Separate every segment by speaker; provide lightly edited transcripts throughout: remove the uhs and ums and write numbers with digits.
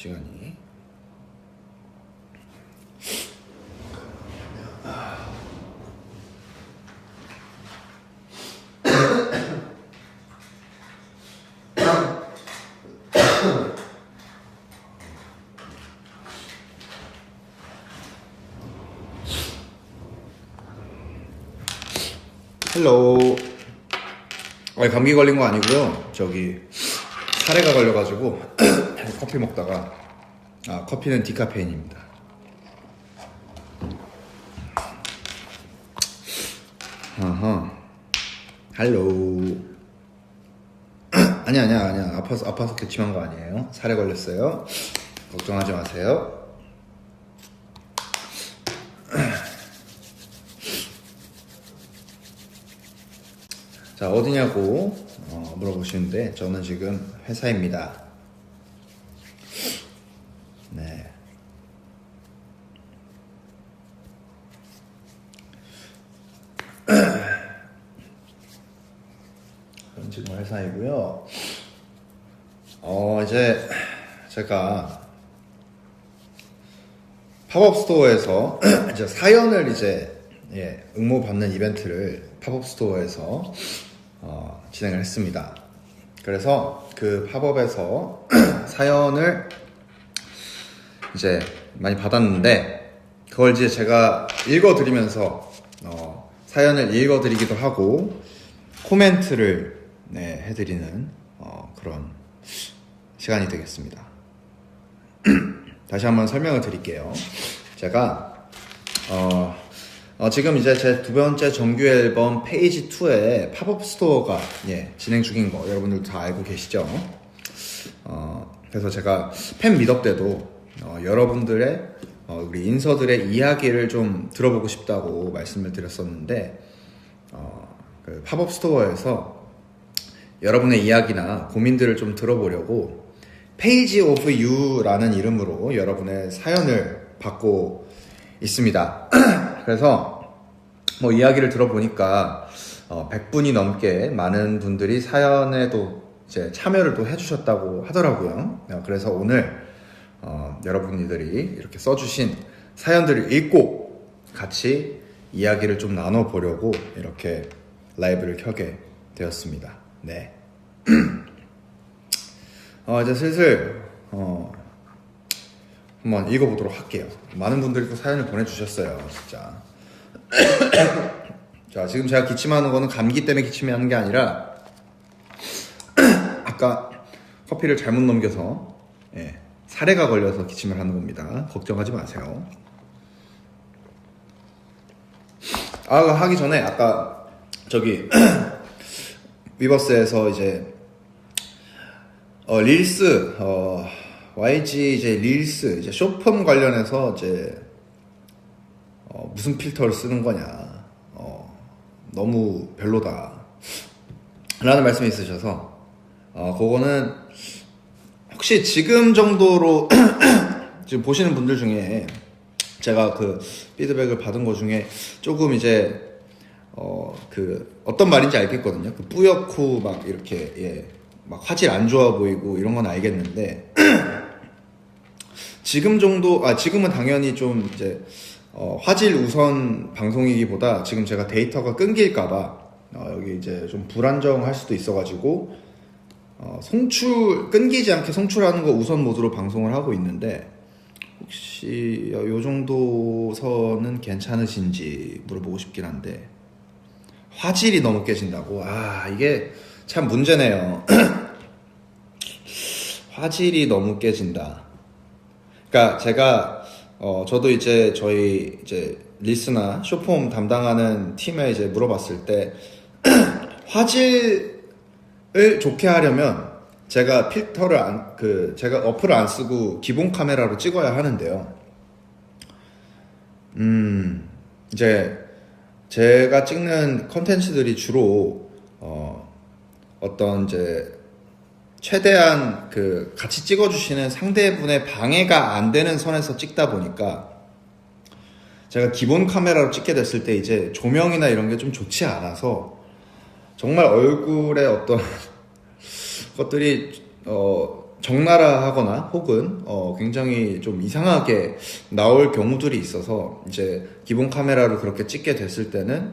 Speaker 1: 시간이. 헬로우. 감기 걸린 거 아니고요. 저기 사례가 걸려가지고 커피 먹다가 커피는 디카페인입니다. 헬로우. 아니야. 아파서 기침한 거 아니에요. 사례 걸렸어요. 걱정하지 마세요. 자, 어디냐고 물어보시는데 저는 지금 회사입니다. 네. 저는 지금 회사이고요. 이제 제가 팝업 스토어에서 이제 사연을 이제 응모받는 이벤트를 팝업 스토어에서 진행을 했습니다. 그래서 그 팝업에서 사연을 이제 많이 받았는데 그걸 이제 제가 읽어드리면서 사연을 읽어드리기도 하고 코멘트를 해드리는 그런 시간이 되겠습니다. 다시 한번 설명을 드릴게요. 제가 지금 이제 제 두 번째 정규 앨범 페이지 2의 팝업 스토어가 진행 중인 거 여러분들도 다 알고 계시죠? 그래서 제가 팬 미덕 때도 여러분들의 우리 인서들의 이야기를 좀 들어보고 싶다고 말씀을 드렸었는데 그 팝업 스토어에서 여러분의 이야기나 고민들을 좀 들어보려고 페이지 오브 유라는 이름으로 여러분의 사연을 받고 있습니다. 그래서 뭐 이야기를 들어보니까 100분이 넘게 많은 분들이 사연에도 이제 참여를 또 해주셨다고 하더라고요. 그래서 오늘 여러분들이 이렇게 써주신 사연들을 읽고 같이 이야기를 좀 나눠보려고 이렇게 라이브를 켜게 되었습니다. 네. 이제 슬슬 한번 읽어보도록 할게요. 많은 분들이 또 사연을 보내주셨어요. 진짜. 자, 지금 제가 기침하는 거는 감기 때문에 기침하는 게 아니라 아까 커피를 잘못 넘겨서 사례가 걸려서 기침을 하는 겁니다. 걱정하지 마세요. 하기 전에 아까 저기 위버스에서 이제 릴스 YG 이제 릴스 이제 쇼폼 관련해서 이제 무슨 필터를 쓰는 거냐 너무 별로다 라는 말씀이 있으셔서 그거는 혹시 지금 정도로 지금 보시는 분들 중에 제가 그 피드백을 받은 거 중에 조금 이제 그 어떤 말인지 알겠거든요. 그 뿌옇고 막 이렇게 막 화질 안 좋아 보이고 이런 건 알겠는데 지금 정도 지금은 당연히 좀 이제 화질 우선 방송이기보다 지금 제가 데이터가 끊길까봐 여기 이제 좀 불안정할 수도 있어가지고 끊기지 않게 송출하는 거 우선 모드로 방송을 하고 있는데 혹시 요 정도 선은 괜찮으신지 물어보고 싶긴 한데 화질이 너무 깨진다고? 이게 참 문제네요. 화질이 너무 깨진다. 그러니까 제가 저도 이제 저희 이제 리스나 쇼폼 담당하는 팀에 이제 물어봤을 때 화질을 좋게 하려면 제가 제가 어플을 안 쓰고 기본 카메라로 찍어야 하는데요. 이제 제가 찍는 컨텐츠들이 주로 어떤 이제 최대한 그 같이 찍어주시는 상대분의 방해가 안 되는 선에서 찍다 보니까 제가 기본 카메라로 찍게 됐을 때 이제 조명이나 이런 게 좀 좋지 않아서 정말 얼굴에 어떤 것들이 적나라하거나 혹은 굉장히 좀 이상하게 나올 경우들이 있어서 이제 기본 카메라로 그렇게 찍게 됐을 때는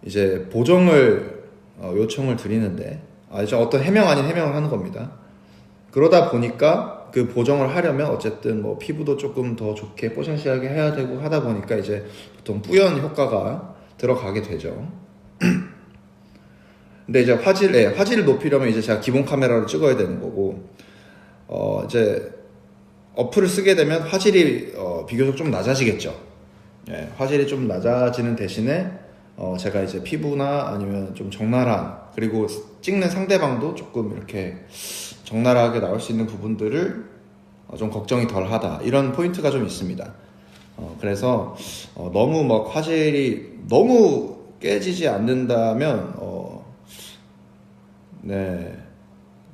Speaker 1: 이제 보정을 요청을 드리는데 이제 어떤 해명 아닌 해명을 하는 겁니다. 그러다 보니까 그 보정을 하려면 어쨌든 뭐 피부도 조금 더 좋게 뽀샤시하게 해야 되고 하다 보니까 이제 보통 뿌연 효과가 들어가게 되죠. 근데 이제 화질을 높이려면 이제 제가 기본 카메라로 찍어야 되는 거고, 이제 어플을 쓰게 되면 화질이 비교적 좀 낮아지겠죠. 예, 화질이 좀 낮아지는 대신에 제가 이제 피부나 아니면 좀 적나라한, 그리고 찍는 상대방도 조금 이렇게 적나라하게 나올 수 있는 부분들을 좀 걱정이 덜 하다, 이런 포인트가 좀 있습니다. 그래서 너무 막 화질이 너무 깨지지 않는다면 네,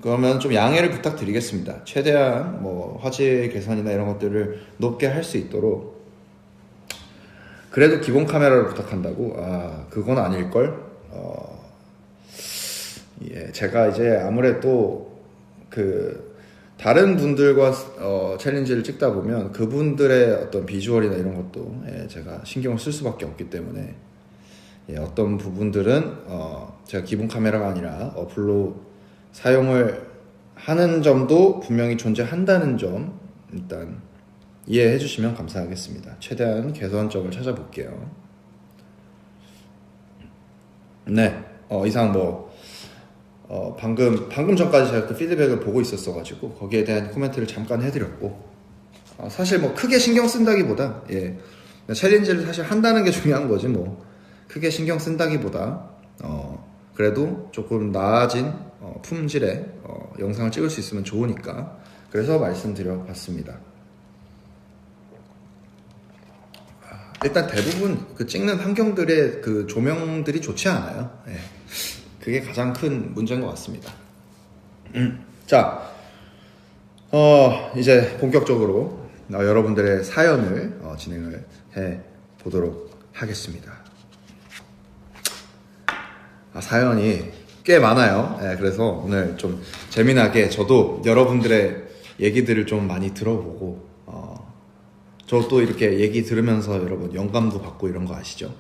Speaker 1: 그러면 좀 양해를 부탁드리겠습니다. 최대한 뭐 화질 개선이나 이런 것들을 높게 할 수 있도록. 그래도 기본 카메라를 부탁한다고? 그건 아닐걸? 예, 제가 이제 아무래도 다른 분들과 챌린지를 찍다 보면 그분들의 어떤 비주얼이나 이런 것도 제가 신경을 쓸 수밖에 없기 때문에 어떤 부분들은 제가 기본 카메라가 아니라 어플로 사용을 하는 점도 분명히 존재한다는 점 일단 이해해 주시면 감사하겠습니다. 최대한 개선점을 찾아볼게요. 네, 이상 방금 전까지 제가 그 피드백을 보고 있었어가지고 거기에 대한 코멘트를 잠깐 해드렸고, 사실 크게 신경 쓴다기보다 챌린지를 사실 한다는 게 중요한 거지 크게 신경 쓴다기보다 그래도 조금 나아진 품질의 영상을 찍을 수 있으면 좋으니까 그래서 말씀드려 봤습니다. 일단 대부분 찍는 환경들의 그 조명들이 좋지 않아요. 그게 가장 큰 문제인 것 같습니다. 자, 이제 본격적으로 여러분들의 사연을 진행을 해 보도록 하겠습니다. 사연이 꽤 많아요. 그래서 오늘 좀 재미나게 저도 여러분들의 얘기들을 좀 많이 들어보고, 저 또 이렇게 얘기 들으면서 여러분 영감도 받고 이런 거 아시죠?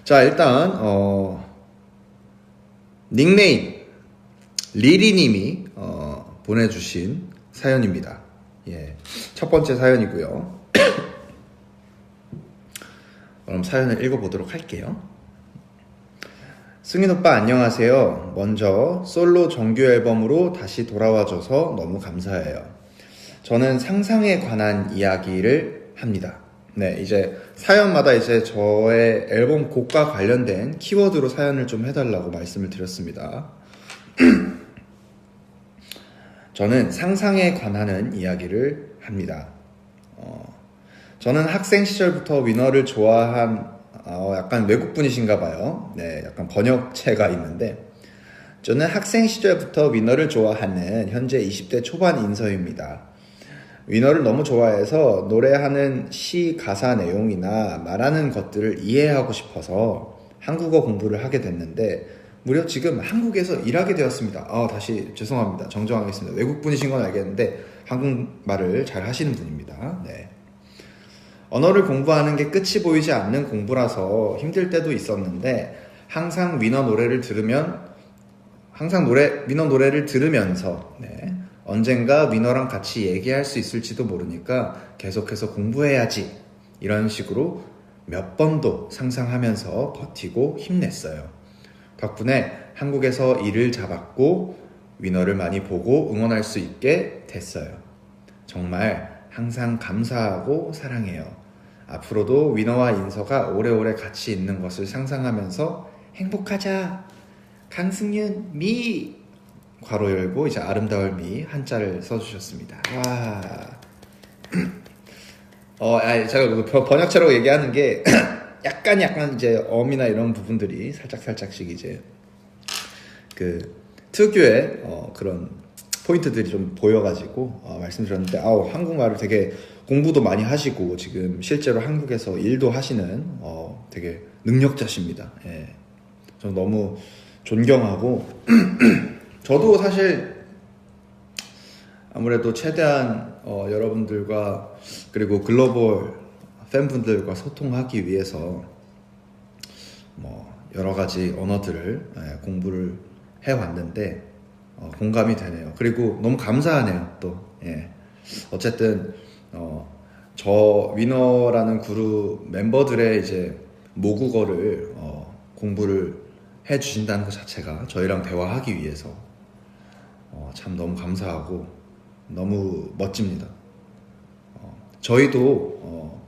Speaker 1: 자, 일단 닉네임 리리님이 보내주신 사연입니다. 첫 번째 사연이고요. 그럼 사연을 읽어보도록 할게요. 승인 오빠 안녕하세요. 먼저 솔로 정규 앨범으로 다시 돌아와줘서 너무 감사해요. 저는 상상에 관한 이야기를 합니다. 이제 사연마다 이제 저의 앨범 곡과 관련된 키워드로 사연을 좀 해달라고 말씀을 드렸습니다. 저는 상상에 관한 이야기를 합니다. 저는 학생 시절부터 위너를 좋아한 약간 외국분이신가 봐요. 약간 번역체가 있는데, 저는 학생 시절부터 위너를 좋아하는 현재 20대 초반 인서입니다. 위너를 너무 좋아해서 노래하는 시 가사 내용이나 말하는 것들을 이해하고 싶어서 한국어 공부를 하게 됐는데 무려 지금 한국에서 일하게 되었습니다. 다시 죄송합니다. 정정하겠습니다. 외국분이신 건 알겠는데 한국말을 잘 하시는 분입니다. 언어를 공부하는 게 끝이 보이지 않는 공부라서 힘들 때도 있었는데 항상 위너 노래를 들으면서 언젠가 위너랑 같이 얘기할 수 있을지도 모르니까 계속해서 공부해야지, 이런 식으로 몇 번도 상상하면서 버티고 힘냈어요. 덕분에 한국에서 일을 잡았고 위너를 많이 보고 응원할 수 있게 됐어요. 정말 항상 감사하고 사랑해요. 앞으로도 위너와 인서가 오래오래 같이 있는 것을 상상하면서 행복하자. 강승윤 미 괄호 열고 이제 아름다울 미 한자를 써주셨습니다. 와. 제가 번역체로 얘기하는 게 약간 이제 어미나 이런 부분들이 살짝씩 이제 특유의 그런 포인트들이 좀 보여가지고 말씀드렸는데, 한국말을 되게 공부도 많이 하시고 지금 실제로 한국에서 일도 하시는 되게 능력자십니다. 저는 너무 존경하고 저도 사실 아무래도 최대한 여러분들과 그리고 글로벌 팬분들과 소통하기 위해서 뭐 여러 가지 언어들을 공부를 해왔는데 공감이 되네요. 그리고 너무 감사하네요. 또 어쨌든 저 위너라는 그룹 멤버들의 이제 모국어를 공부를 해주신다는 것 자체가 저희랑 대화하기 위해서 참 너무 감사하고 너무 멋집니다. 저희도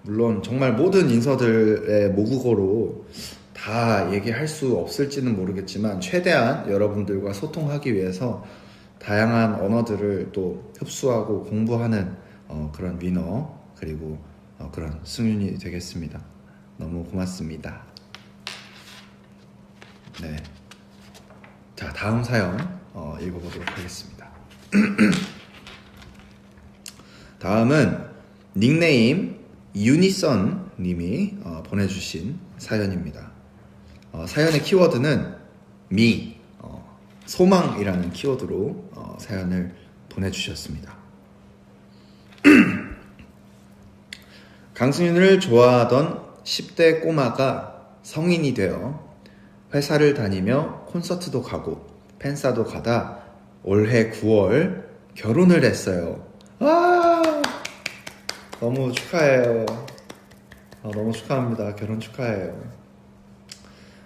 Speaker 1: 물론 정말 모든 인서들의 모국어로 다 얘기할 수 없을지는 모르겠지만 최대한 여러분들과 소통하기 위해서 다양한 언어들을 또 흡수하고 공부하는 그런 위너 그리고 그런 승윤이 되겠습니다. 너무 고맙습니다. 네. 자, 다음 사연 읽어보도록 하겠습니다. 다음은 닉네임 유니선 님이 보내주신 사연입니다. 사연의 키워드는 소망이라는 키워드로 사연을 보내주셨습니다. 강승윤을 좋아하던 10대 꼬마가 성인이 되어 회사를 다니며 콘서트도 가고 팬사도 가다 올해 9월 결혼을 했어요. 너무 축하해요. 너무 축하합니다. 결혼 축하해요.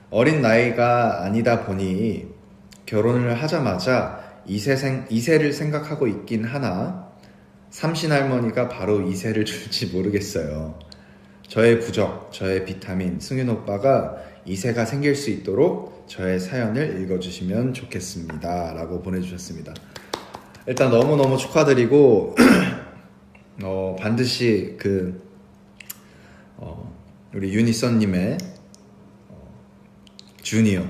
Speaker 1: 어린 나이가 아니다 보니 결혼을 하자마자 2세를 생각하고 있긴 하나 삼신할머니가 바로 2세를 줄지 모르겠어요. 저의 부적, 저의 비타민 승윤 오빠가 2세가 생길 수 있도록 저의 사연을 읽어주시면 좋겠습니다. 라고 보내주셨습니다. 일단 너무너무 축하드리고 반드시 우리 유니선님의 주니어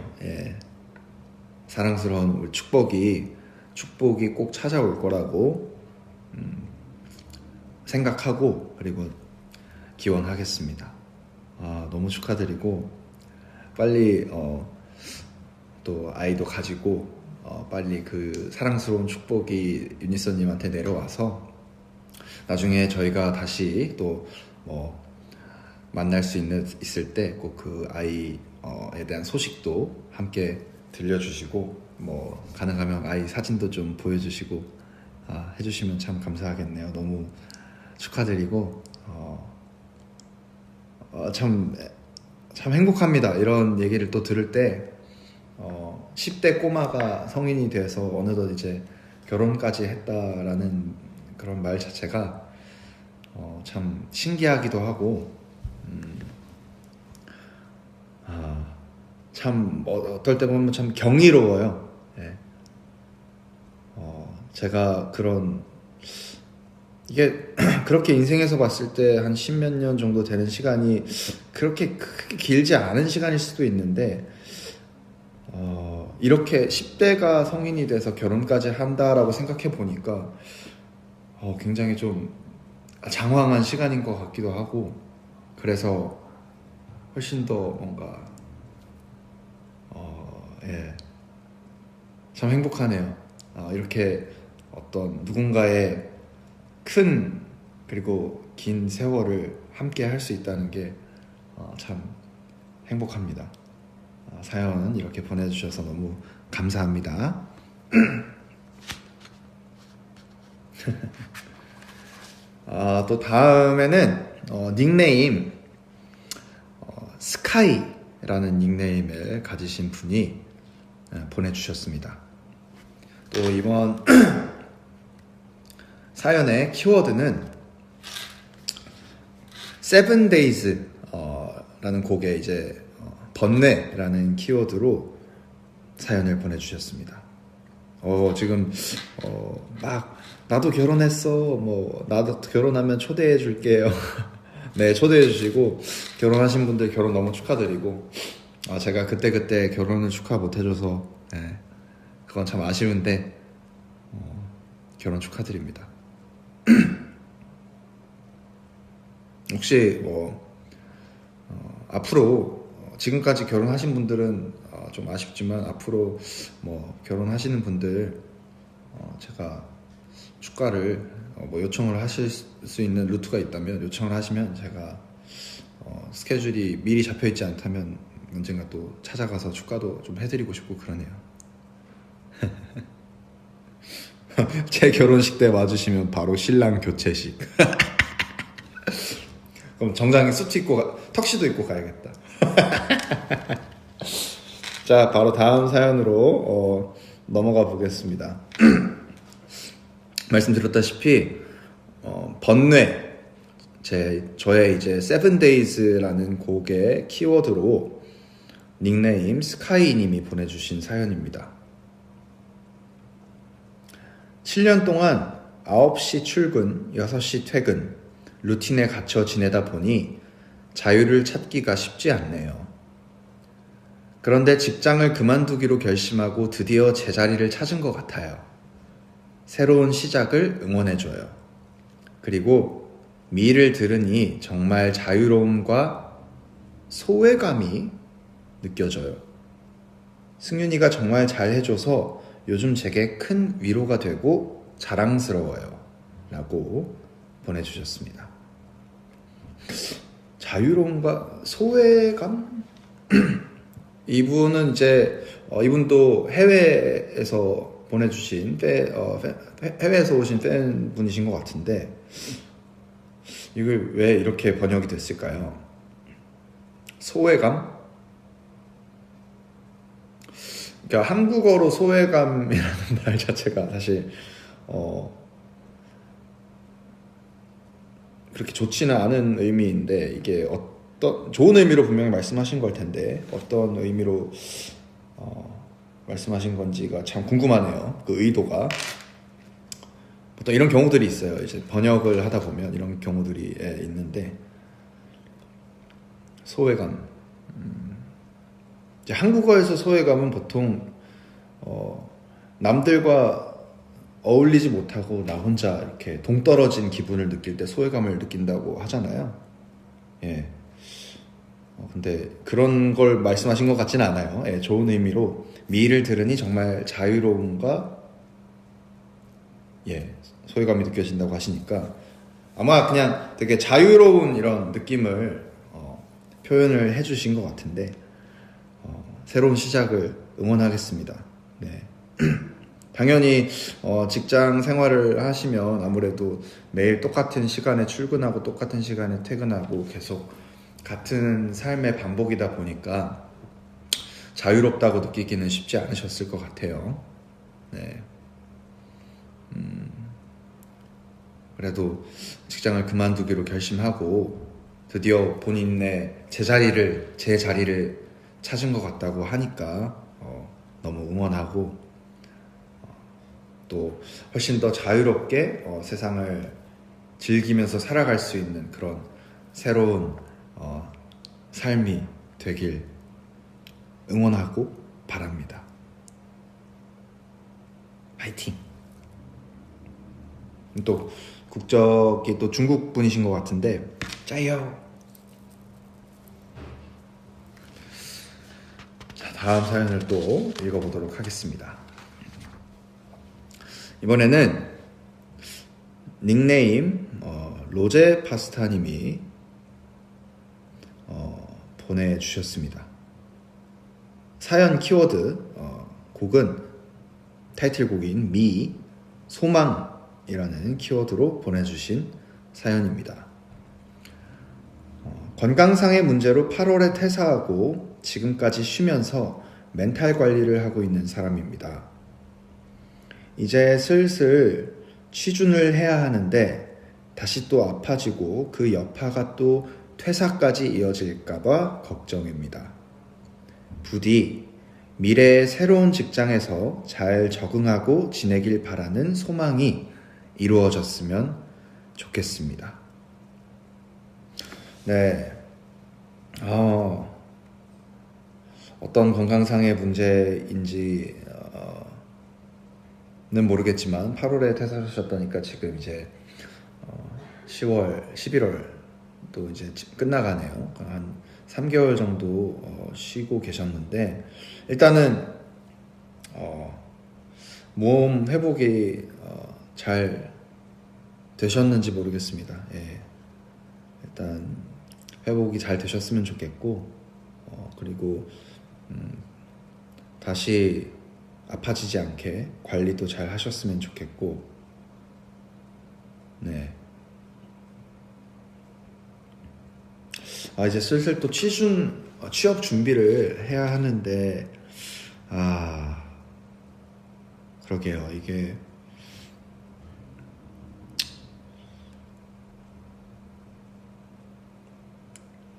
Speaker 1: 사랑스러운 우리 축복이 꼭 찾아올 거라고 생각하고 그리고 기원하겠습니다. 너무 축하드리고 빨리 또 아이도 가지고 빨리 그 사랑스러운 축복이 유니선님한테 내려와서 나중에 저희가 다시 또 만날 수 있을 때 꼭 그 아이에 대한 소식도 함께 들려주시고 가능하면 아이 사진도 좀 보여주시고 해주시면 참 감사하겠네요. 너무 축하드리고 참 행복합니다. 이런 얘기를 또 들을 때 10대 꼬마가 성인이 돼서 어느덧 이제 결혼까지 했다라는 그런 말 자체가 참 신기하기도 하고 참 어떨 때 보면 참 경이로워요. 제가 이게 그렇게 인생에서 봤을 때 한 10몇 년 정도 되는 시간이 그렇게 크게 길지 않은 시간일 수도 있는데 이렇게 10대가 성인이 돼서 결혼까지 한다라고 생각해 보니까 굉장히 좀 장황한 시간인 것 같기도 하고 그래서 훨씬 더 뭔가 참 행복하네요. 이렇게 어떤 누군가의 큰 그리고 긴 세월을 함께 할 수 있다는 게 참 행복합니다. 사연은 이렇게 보내주셔서 너무 감사합니다. 또 다음에는 닉네임 스카이라는 닉네임을 가지신 분이 보내주셨습니다. 또 이번 사연의 키워드는 Seven Days 라는 곡의 이제 번뇌라는 키워드로 사연을 보내주셨습니다. 지금 막 나도 결혼했어 나도 결혼하면 초대해 줄게요. 네, 초대해 주시고 결혼하신 분들 결혼 너무 축하드리고 제가 그때 결혼을 축하 못 해줘서 그건 참 아쉬운데 결혼 축하드립니다. 혹시 앞으로 지금까지 결혼하신 분들은 좀 아쉽지만 앞으로 뭐 결혼하시는 분들 제가 축가를 뭐 요청을 하실 수 있는 루트가 있다면 요청을 하시면 제가 스케줄이 미리 잡혀있지 않다면 언젠가 또 찾아가서 축가도 좀 해드리고 싶고 그러네요. 제 결혼식 때 와주시면 바로 신랑 교체식. 그럼 정장에 수트 입고 턱시도 입고 가야겠다. 자, 바로 다음 사연으로 넘어가 보겠습니다. 말씀드렸다시피 번뇌, 저의 이제 7days라는 곡의 키워드로 닉네임 스카이님이 보내주신 사연입니다. 7년 동안 9시 출근, 6시 퇴근, 루틴에 갇혀 지내다 보니 자유를 찾기가 쉽지 않네요. 그런데 직장을 그만두기로 결심하고 드디어 제자리를 찾은 것 같아요. 새로운 시작을 응원해줘요. 그리고 미를 들으니 정말 자유로움과 소외감이 느껴져요. 승윤이가 정말 잘해줘서 요즘 제게 큰 위로가 되고 자랑스러워요. 라고 보내주셨습니다. 자유로움과 소외감? 이분은 이제 이분도 해외에서 보내주신 해외에서 오신 팬분이신 것 같은데 이걸 왜 이렇게 번역이 됐을까요? 소외감? 그러니까 한국어로 소외감이라는 말 자체가 사실 그렇게 좋지는 않은 의미인데 이게 어떤 좋은 의미로 분명히 말씀하신 걸 텐데 어떤 의미로 말씀하신 건지가 참 궁금하네요. 그 의도가. 보통 이런 경우들이 있어요. 이제 번역을 하다 보면 이런 경우들이 있는데 소외감. 이제 한국어에서 소외감은 보통 남들과 어울리지 못하고 나 혼자 이렇게 동떨어진 기분을 느낄 때 소외감을 느낀다고 하잖아요. 예. 근데 그런 걸 말씀하신 것 같지는 않아요. 예, 좋은 의미로 미를 들으니 정말 자유로움과 소외감이 느껴진다고 하시니까 아마 그냥 되게 자유로운 이런 느낌을 표현을 해주신 것 같은데 새로운 시작을 응원하겠습니다. 네. 당연히 직장 생활을 하시면 아무래도 매일 똑같은 시간에 출근하고 똑같은 시간에 퇴근하고 계속 같은 삶의 반복이다 보니까 자유롭다고 느끼기는 쉽지 않으셨을 것 같아요. 네. 그래도 직장을 그만두기로 결심하고 드디어 본인의 제 자리를 찾은 것 같다고 하니까 너무 응원하고 또 훨씬 더 자유롭게 세상을 즐기면서 살아갈 수 있는 그런 새로운 삶이 되길 응원하고 바랍니다. 화이팅! 또 국적이 또 중국 분이신 것 같은데 짜요. 자, 다음 사연을 또 읽어보도록 하겠습니다. 이번에는 닉네임 로제 파스타님이 보내주셨습니다. 사연 키워드 곡은 타이틀곡인 미 소망이라는 키워드로 보내주신 사연입니다. 건강상의 문제로 8월에 퇴사하고 지금까지 쉬면서 멘탈 관리를 하고 있는 사람입니다. 이제 슬슬 취준을 해야 하는데 다시 또 아파지고 그 여파가 또 퇴사까지 이어질까봐 걱정입니다. 부디 미래의 새로운 직장에서 잘 적응하고 지내길 바라는 소망이 이루어졌으면 좋겠습니다. 네. 어떤 건강상의 문제인지는 모르겠지만 8월에 퇴사하셨다니까 지금 이제 10월, 11월 또 이제 끝나가네요. 한 3개월 정도 쉬고 계셨는데 일단은 몸 회복이 잘 되셨는지 모르겠습니다. 예. 일단 회복이 잘 되셨으면 좋겠고 그리고 다시 아파지지 않게 관리도 잘 하셨으면 좋겠고 네. 이제 슬슬 또 취업 준비를 해야 하는데 그러게요. 이게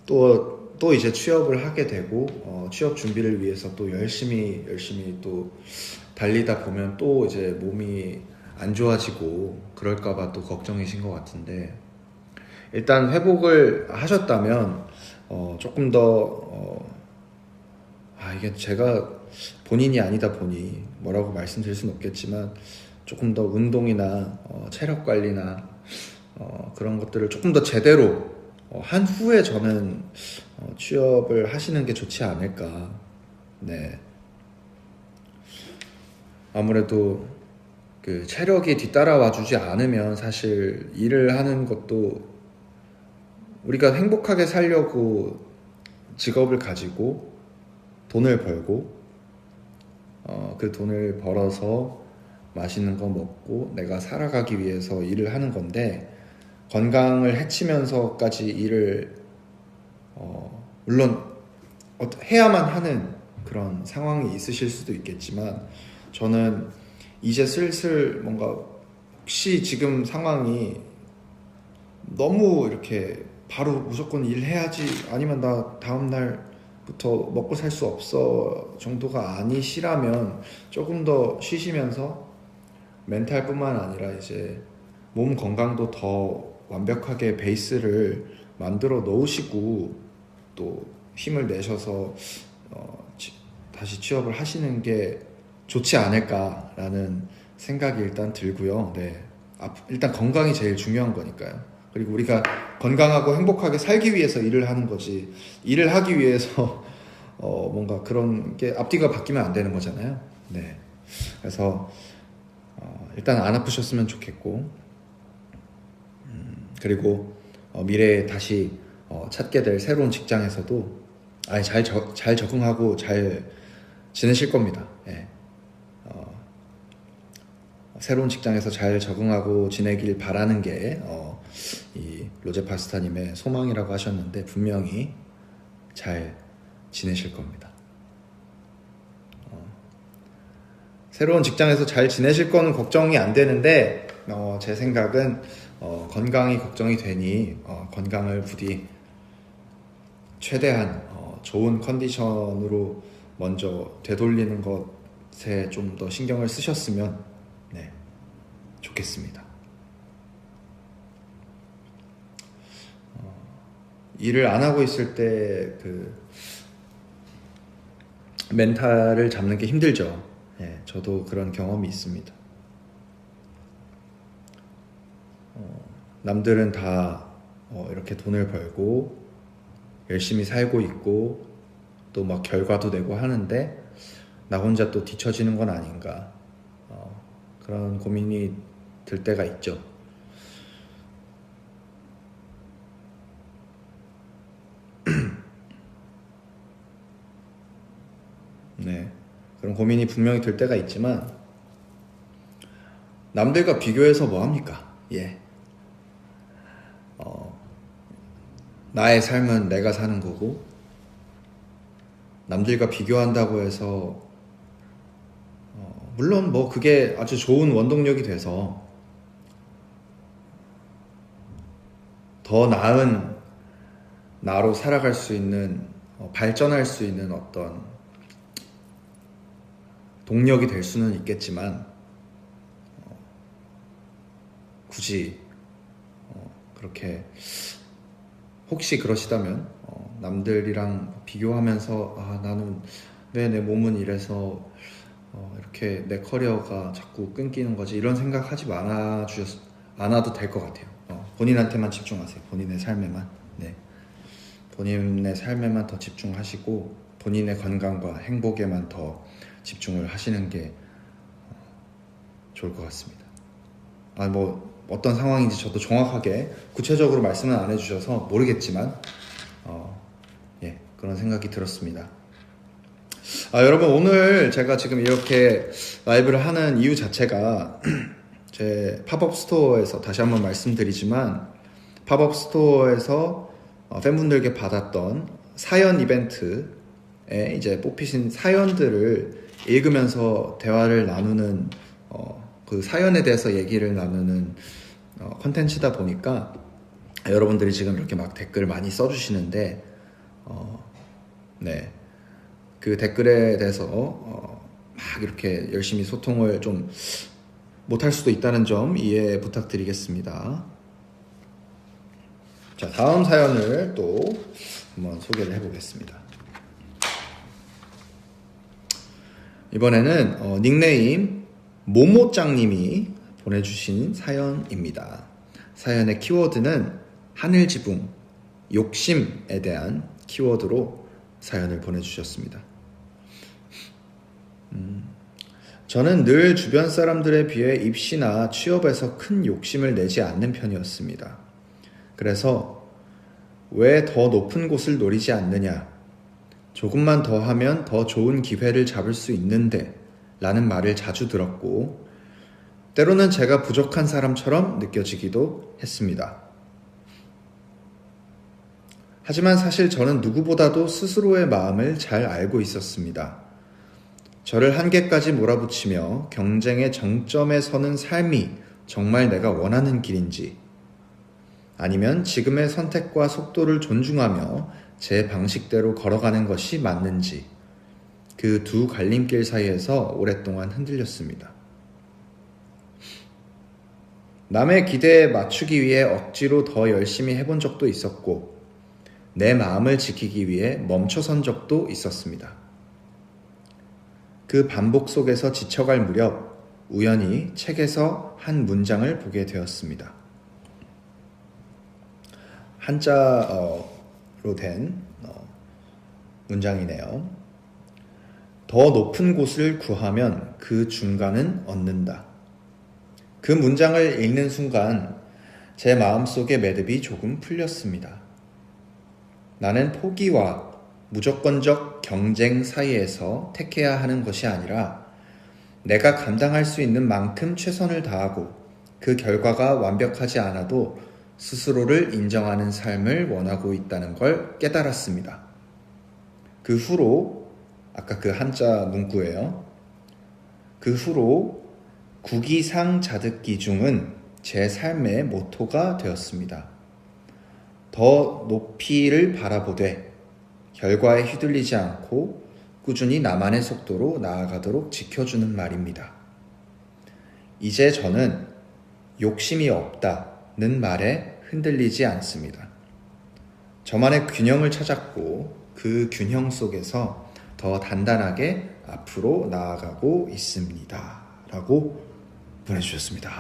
Speaker 1: 또 이제 취업을 하게 되고 취업 준비를 위해서 또 열심히 또 달리다 보면 또 이제 몸이 안 좋아지고 그럴까봐 또 걱정이신 것 같은데 일단 회복을 하셨다면 조금 더 이게 제가 본인이 아니다 보니 뭐라고 말씀드릴 수는 없겠지만 조금 더 운동이나 체력 관리나 그런 것들을 조금 더 제대로 한 후에 저는 취업을 하시는 게 좋지 않을까. 네. 아무래도 그 체력이 뒤따라와 주지 않으면 사실 일을 하는 것도 우리가 행복하게 살려고 직업을 가지고 돈을 벌고 그 돈을 벌어서 맛있는 거 먹고 내가 살아가기 위해서 일을 하는 건데 건강을 해치면서까지 일을 물론 해야만 하는 그런 상황이 있으실 수도 있겠지만 저는 이제 슬슬 뭔가 혹시 지금 상황이 너무 이렇게 바로 무조건 일해야지 아니면 나 다음날부터 먹고 살 수 없어 정도가 아니시라면 조금 더 쉬시면서 멘탈뿐만 아니라 이제 몸 건강도 더 완벽하게 베이스를 만들어 놓으시고 또 힘을 내셔서 다시 취업을 하시는 게 좋지 않을까라는 생각이 일단 들고요. 네. 일단 건강이 제일 중요한 거니까요. 그리고 우리가 건강하고 행복하게 살기 위해서 일을 하는 거지 일을 하기 위해서 뭔가 그런 게 앞뒤가 바뀌면 안 되는 거잖아요. 네. 그래서 일단 안 아프셨으면 좋겠고 그리고 미래에 다시 찾게 될 새로운 직장에서도 잘 적응하고 잘 지내실 겁니다. 예. 새로운 직장에서 잘 적응하고 지내길 바라는 게 이 로제파스타님의 소망이라고 하셨는데 분명히 잘 지내실 겁니다. 새로운 직장에서 잘 지내실 거는 걱정이 안 되는데 제 생각은 건강이 걱정이 되니 건강을 부디 최대한 좋은 컨디션으로 먼저 되돌리는 것에 좀 더 신경을 쓰셨으면 좋겠습니다. 일을 안 하고 있을 때 그 멘탈을 잡는 게 힘들죠. 저도 그런 경험이 있습니다. 남들은 다 이렇게 돈을 벌고 열심히 살고 있고 또 막 결과도 내고 하는데 나 혼자 또 뒤처지는 건 아닌가 그런 고민이 들 때가 있죠. 네, 그런 고민이 분명히 들 때가 있지만 남들과 비교해서 뭐 합니까? 나의 삶은 내가 사는 거고 남들과 비교한다고 해서 물론 뭐 그게 아주 좋은 원동력이 돼서 더 나은 나로 살아갈 수 있는 발전할 수 있는 어떤 동력이 될 수는 있겠지만 굳이 그렇게 혹시 그러시다면 남들이랑 비교하면서 나는 왜 내 몸은 이래서 이렇게 내 커리어가 자꾸 끊기는 거지 이런 생각하지 않아도 될 것 같아요. 본인한테만 집중하세요. 본인의 삶에만. 네. 본인의 삶에만 더 집중하시고 본인의 건강과 행복에만 더 집중을 하시는 게 좋을 것 같습니다. 뭐 어떤 상황인지 저도 정확하게 구체적으로 말씀은 안 해주셔서 모르겠지만 그런 생각이 들었습니다. 여러분, 오늘 제가 지금 이렇게 라이브를 하는 이유 자체가 제 팝업 스토어에서 다시 한번 말씀드리지만 팝업 스토어에서 팬분들께 받았던 사연 이벤트에 이제 뽑히신 사연들을 읽으면서 대화를 나누는 그 사연에 대해서 얘기를 나누는 컨텐츠다 보니까 여러분들이 지금 이렇게 막 댓글 많이 써주시는데 그 댓글에 대해서 막 이렇게 열심히 소통을 좀 못할 수도 있다는 점 이해 부탁드리겠습니다. 자, 다음 사연을 또 한번 소개를 해보겠습니다. 이번에는 닉네임 모모짱님이 보내주신 사연입니다. 사연의 키워드는 하늘지붕, 욕심에 대한 키워드로 사연을 보내주셨습니다. 저는 늘 주변 사람들에 비해 입시나 취업에서 큰 욕심을 내지 않는 편이었습니다. 그래서 왜 더 높은 곳을 노리지 않느냐, 조금만 더 하면 더 좋은 기회를 잡을 수 있는데 라는 말을 자주 들었고 때로는 제가 부족한 사람처럼 느껴지기도 했습니다. 하지만 사실 저는 누구보다도 스스로의 마음을 잘 알고 있었습니다. 저를 한계까지 몰아붙이며 경쟁의 정점에 서는 삶이 정말 내가 원하는 길인지, 아니면 지금의 선택과 속도를 존중하며 제 방식대로 걸어가는 것이 맞는지, 그 두 갈림길 사이에서 오랫동안 흔들렸습니다. 남의 기대에 맞추기 위해 억지로 더 열심히 해본 적도 있었고, 내 마음을 지키기 위해 멈춰선 적도 있었습니다. 그 반복 속에서 지쳐갈 무렵 우연히 책에서 한 문장을 보게 되었습니다. 한자로 된 문장이네요. 더 높은 곳을 구하면 그 중간은 얻는다. 그 문장을 읽는 순간 제 마음속의 매듭이 조금 풀렸습니다. 나는 포기와 무조건적 경쟁 사이에서 택해야 하는 것이 아니라 내가 감당할 수 있는 만큼 최선을 다하고 그 결과가 완벽하지 않아도 스스로를 인정하는 삶을 원하고 있다는 걸 깨달았습니다. 그 후로, 아까 그 한자 문구예요. 그 후로 구기상자득기중은 제 삶의 모토가 되었습니다. 더 높이를 바라보되 결과에 휘둘리지 않고 꾸준히 나만의 속도로 나아가도록 지켜주는 말입니다. 이제 저는 욕심이 없다는 말에 흔들리지 않습니다. 저만의 균형을 찾았고 그 균형 속에서 더 단단하게 앞으로 나아가고 있습니다. 라고 보내주셨습니다.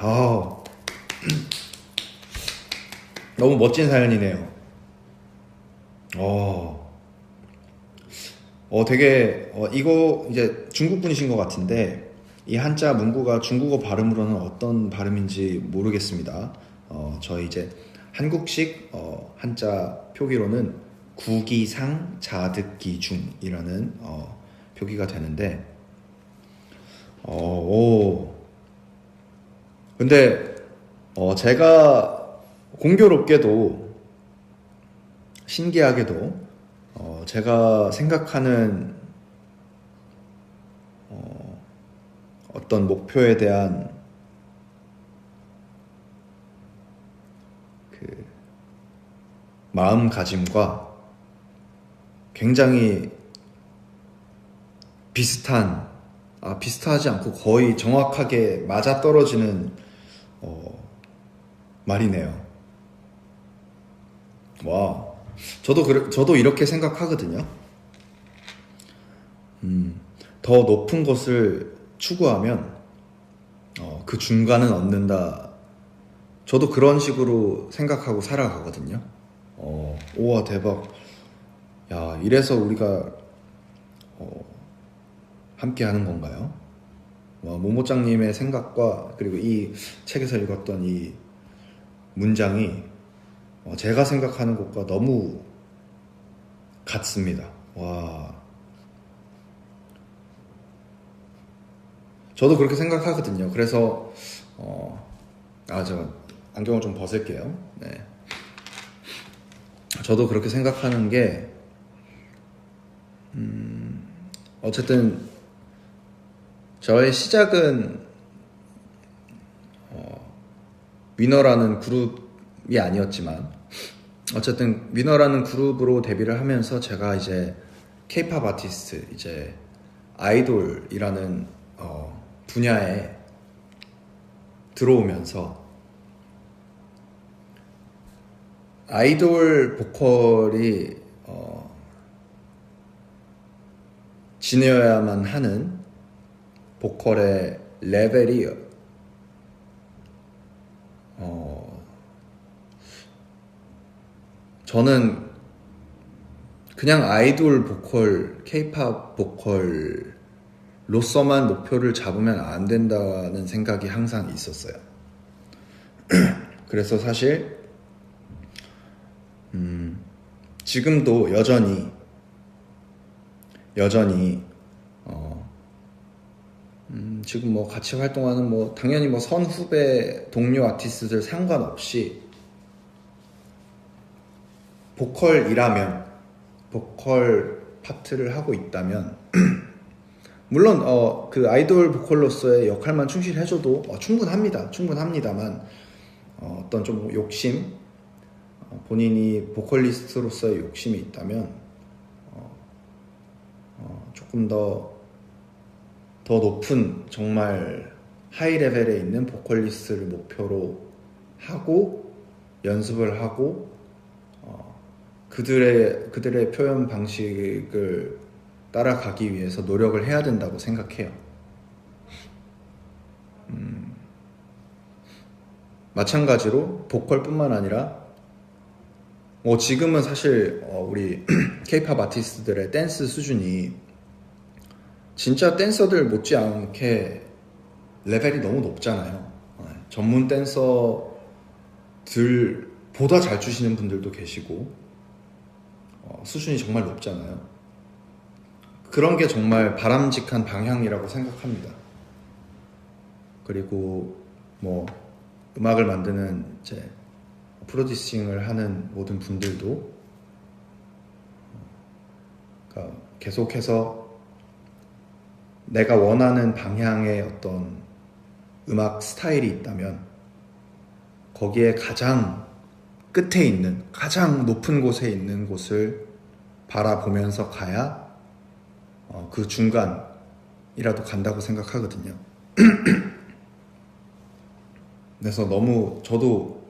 Speaker 1: 너무 멋진 사연이네요. 되게 이거 이제 중국 분이신 것 같은데 이 한자 문구가 중국어 발음으로는 어떤 발음인지 모르겠습니다. 저희 이제 한국식 한자 표기로는 구기상자득기중이라는 표기가 되는데 근데 제가 공교롭게도 신기하게도 제가 생각하는 어떤 목표에 대한 그 마음가짐과 굉장히 비슷하지 않고 거의 정확하게 맞아떨어지는 말이네요. 와, 저도 이렇게 생각하거든요. 더 높은 것을 추구하면 그 중간은 얻는다. 저도 그런 식으로 생각하고 살아가거든요. 우와, 대박. 야, 이래서 우리가 함께 하는 건가요? 모모짱님의 생각과 그리고 이 책에서 읽었던 이 문장이 제가 생각하는 것과 너무 같습니다. 와, 저도 그렇게 생각하거든요. 그래서 저 안경을 좀 벗을게요. 네. 저도 그렇게 생각하는 게 어쨌든 저의 시작은 위너라는 그룹이 아니었지만 어쨌든 위너라는 그룹으로 데뷔를 하면서 제가 이제 K-팝 아티스트, 이제 아이돌이라는 분야에 들어오면서 아이돌 보컬이 지내야만 하는 보컬의 레벨이 저는 그냥 아이돌 보컬, K-팝 보컬로서만 목표를 잡으면 안 된다는 생각이 항상 있었어요. 그래서 사실 지금도 여전히 지금 뭐 같이 활동하는 뭐 당연히 뭐 선후배 동료 아티스트들 상관없이 보컬이라면 보컬 파트를 하고 있다면 물론 그 아이돌 보컬로서의 역할만 충실해줘도 충분합니다만 어떤 좀 욕심, 본인이 보컬리스트로서의 욕심이 있다면 조금 더 높은 정말 하이 레벨에 있는 보컬리스트를 목표로 하고 연습을 하고 그들의 표현 방식을 따라가기 위해서 노력을 해야 된다고 생각해요. 마찬가지로 보컬뿐만 아니라 지금은 사실 우리 K-팝 아티스트들의 댄스 수준이 진짜 댄서들 못지않게 레벨이 너무 높잖아요. 전문 댄서들보다 잘 추시는 분들도 계시고 수준이 정말 높잖아요. 그런 게 정말 바람직한 방향이라고 생각합니다. 그리고 뭐 음악을 만드는 이제 프로듀싱을 하는 모든 분들도 그러니까 계속해서 내가 원하는 방향의 어떤 음악 스타일이 있다면 거기에 가장 끝에 있는 가장 높은 곳에 있는 곳을 바라보면서 가야 그 중간이라도 간다고 생각하거든요. 그래서 너무 저도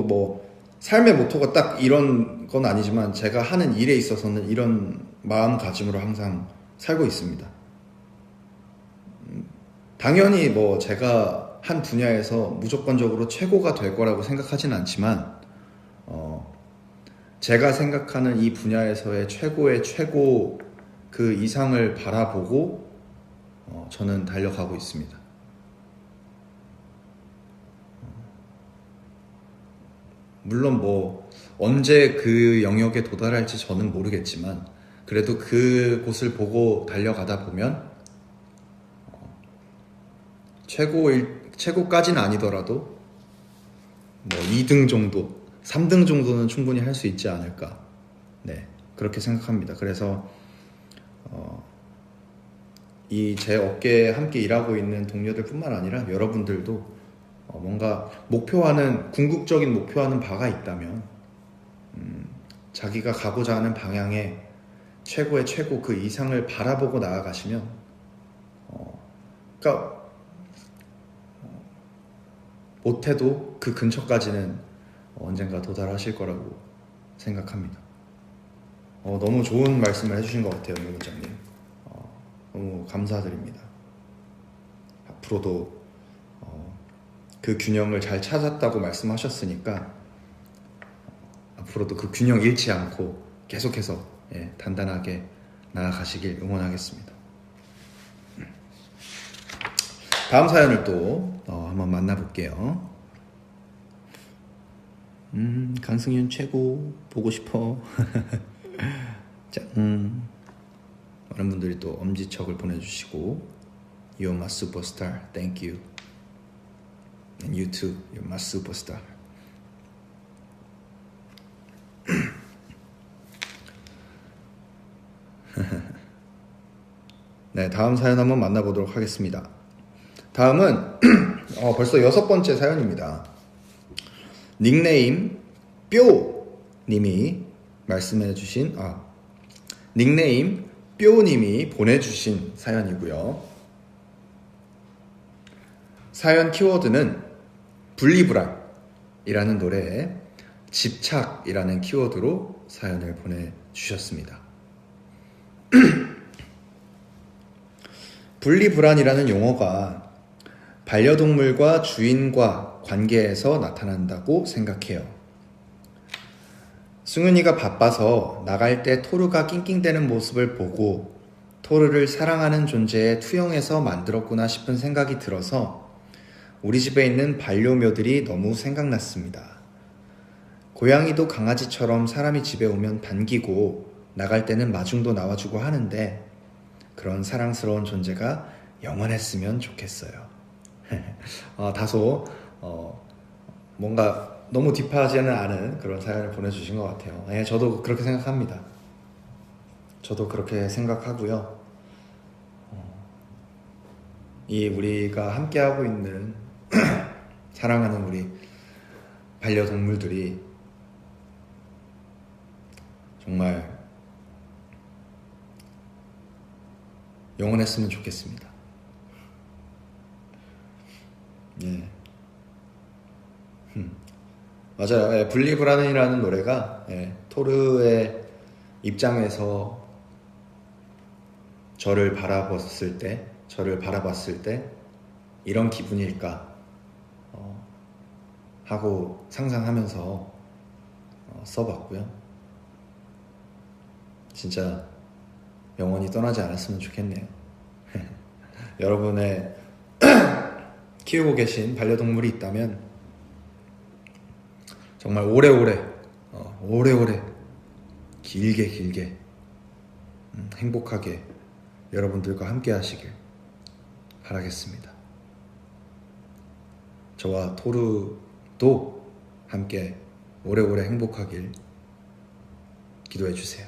Speaker 1: 뭐 삶의 모토가 딱 이런 건 아니지만 제가 하는 일에 있어서는 이런 마음가짐으로 항상 살고 있습니다. 당연히 뭐 제가 한 분야에서 무조건적으로 최고가 될 거라고 생각하진 않지만 제가 생각하는 이 분야에서의 최고의 최고 그 이상을 바라보고 저는 달려가고 있습니다. 물론 뭐 언제 그 영역에 도달할지 저는 모르겠지만 그래도 그곳을 보고 달려가다 보면 최고까지는 아니더라도 뭐 2등 정도, 3등 정도는 충분히 할 수 있지 않을까. 네, 그렇게 생각합니다. 그래서 이 제 업계에 함께 일하고 있는 동료들뿐만 아니라 여러분들도 뭔가 궁극적인 목표하는 바가 있다면 자기가 가고자 하는 방향의 최고의 최고 그 이상을 바라보고 나아가시면 그러니까 못해도 그 근처까지는 언젠가 도달하실 거라고 생각합니다. 너무 좋은 말씀을 해주신 것 같아요, 모모장님. 너무 감사드립니다. 앞으로도 그 균형을 잘 찾았다고 말씀하셨으니까 앞으로도 그 균형 잃지 않고 계속해서 단단하게 나아가시길 응원하겠습니다. 다음 사연을 또 한번 만나볼게요. 강승윤 최고 보고 싶어. 짠. 많은 분들이 또 엄지척을 보내주시고 You're my superstar, thank you. And you too, you're my superstar. 네, 다음 사연 한번 만나보도록 하겠습니다. 다음은 벌써 6번째 사연입니다. 닉네임 뾰님이 말씀해주신 닉네임 뾰님이 보내주신 사연이고요. 사연 키워드는 분리불안이라는 노래에 집착이라는 키워드로 사연을 보내주셨습니다. 분리불안이라는 용어가 반려동물과 주인과 관계에서 나타난다고 생각해요. 승윤이가 바빠서 나갈 때 토르가 낑낑대는 모습을 보고 토르를 사랑하는 존재에 투영해서 만들었구나 싶은 생각이 들어서 우리 집에 있는 반려묘들이 너무 생각났습니다. 고양이도 강아지처럼 사람이 집에 오면 반기고 나갈 때는 마중도 나와주고 하는데 그런 사랑스러운 존재가 영원했으면 좋겠어요. 다소 뭔가 너무 딥하지는 않은 그런 사연을 보내주신 것 같아요. 네, 저도 그렇게 생각합니다. 저도 그렇게 생각하고요. 이 우리가 함께하고 있는 사랑하는 우리 반려동물들이 정말 영원했으면 좋겠습니다. 예. 맞아요. 분리불안이라는 노래가 토르의 입장에서 저를 바라봤을 때 이런 기분일까 하고 상상하면서 써봤고요. 진짜 영원히 떠나지 않았으면 좋겠네요. 여러분의 키우고 계신 반려동물이 있다면 정말 오래오래 길게 행복하게 여러분들과 함께 하시길 바라겠습니다. 저와 토르도 함께 오래오래 행복하길 기도해 주세요.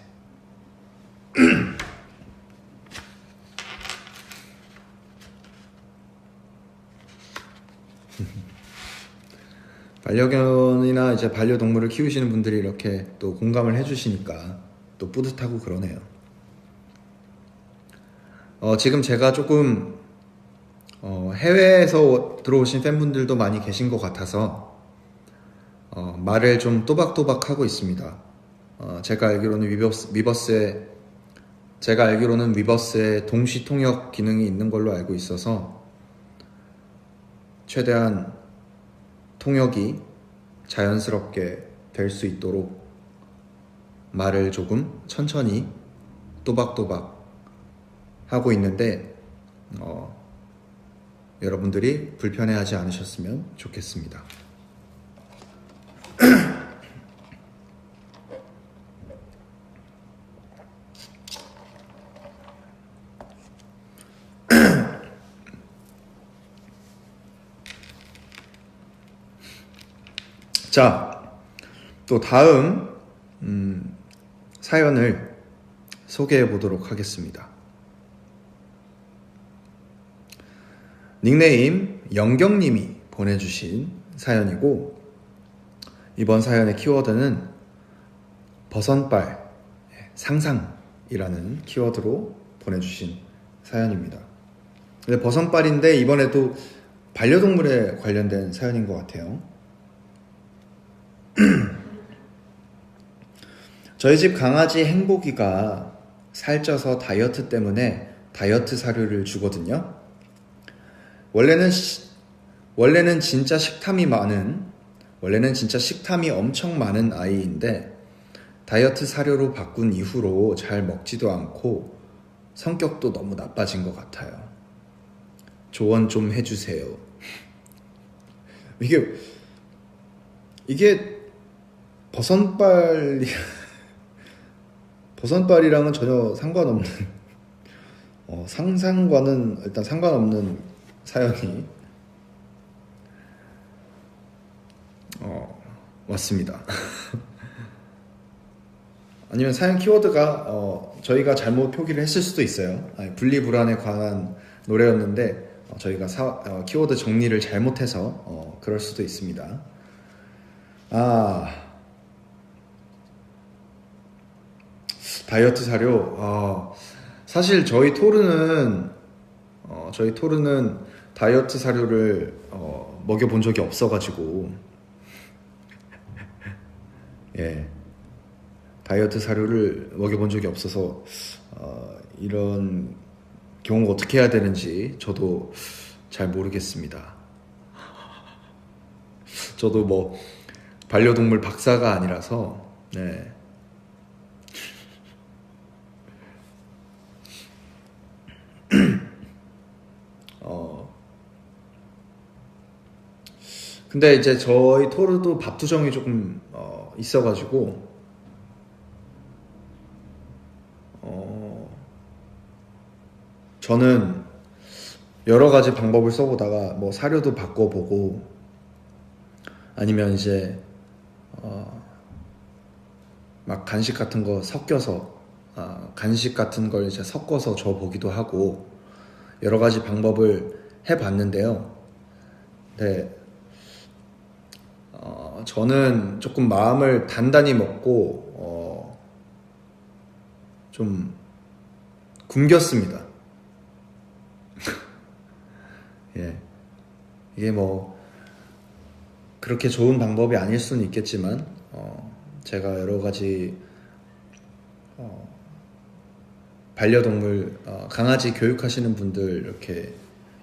Speaker 1: 반려견이나 이제 반려동물을 키우시는 분들이 이렇게 또 공감을 해주시니까 또 뿌듯하고 그러네요. 지금 제가 조금 해외에서 들어오신 팬분들도 많이 계신 것 같아서 말을 좀 또박또박 하고 있습니다. 제가 알기로는 위버스에 동시 통역 기능이 있는 걸로 알고 있어서 최대한 통역이 자연스럽게 될 수 있도록 말을 조금 천천히 또박또박 하고 있는데 여러분들이 불편해하지 않으셨으면 좋겠습니다. 자, 또 다음 사연을 소개해 보도록 하겠습니다. 닉네임 영경님이 보내주신 사연이고, 이번 사연의 키워드는 버선발 상상이라는 키워드로 보내주신 사연입니다. 근데 버선발인데 이번에도 반려동물에 관련된 사연인 것 같아요. 저희 집 강아지 행복이가 살쪄서 다이어트 때문에 다이어트 사료를 주거든요. 원래는 진짜 식탐이 엄청 많은 아이인데 다이어트 사료로 바꾼 이후로 잘 먹지도 않고 성격도 너무 나빠진 것 같아요. 조언 좀 해주세요. 이게 버선발이 버선발이랑은 전혀 상관없는 상상과는 일단 상관없는 사연이 왔습니다. 아니면 사연 키워드가 저희가 잘못 표기를 했을 수도 있어요. 분리불안에 관한 노래였는데 저희가 키워드 정리를 잘못해서 그럴 수도 있습니다. 다이어트 사료. 사실 저희 토르는 다이어트 사료를 먹여본 적이 없어가지고 예, 다이어트 사료를 먹여본 적이 없어서 이런 경우가 어떻게 해야 되는지 저도 잘 모르겠습니다. 저도 뭐 반려동물 박사가 아니라서 네. 근데 이제 저희 토르도 밥투정이 조금 있어가지고 저는 여러 가지 방법을 써보다가 뭐 사료도 바꿔보고 아니면 이제 막 간식 같은 거 섞여서 간식 같은 걸 이제 섞어서 줘보기도 하고 여러 가지 방법을 해봤는데요. 네. 저는 조금 마음을 단단히 먹고 좀 굶겼습니다. 예, 이게 뭐 그렇게 좋은 방법이 아닐 수는 있겠지만 제가 여러 가지 반려동물 강아지 교육하시는 분들 이렇게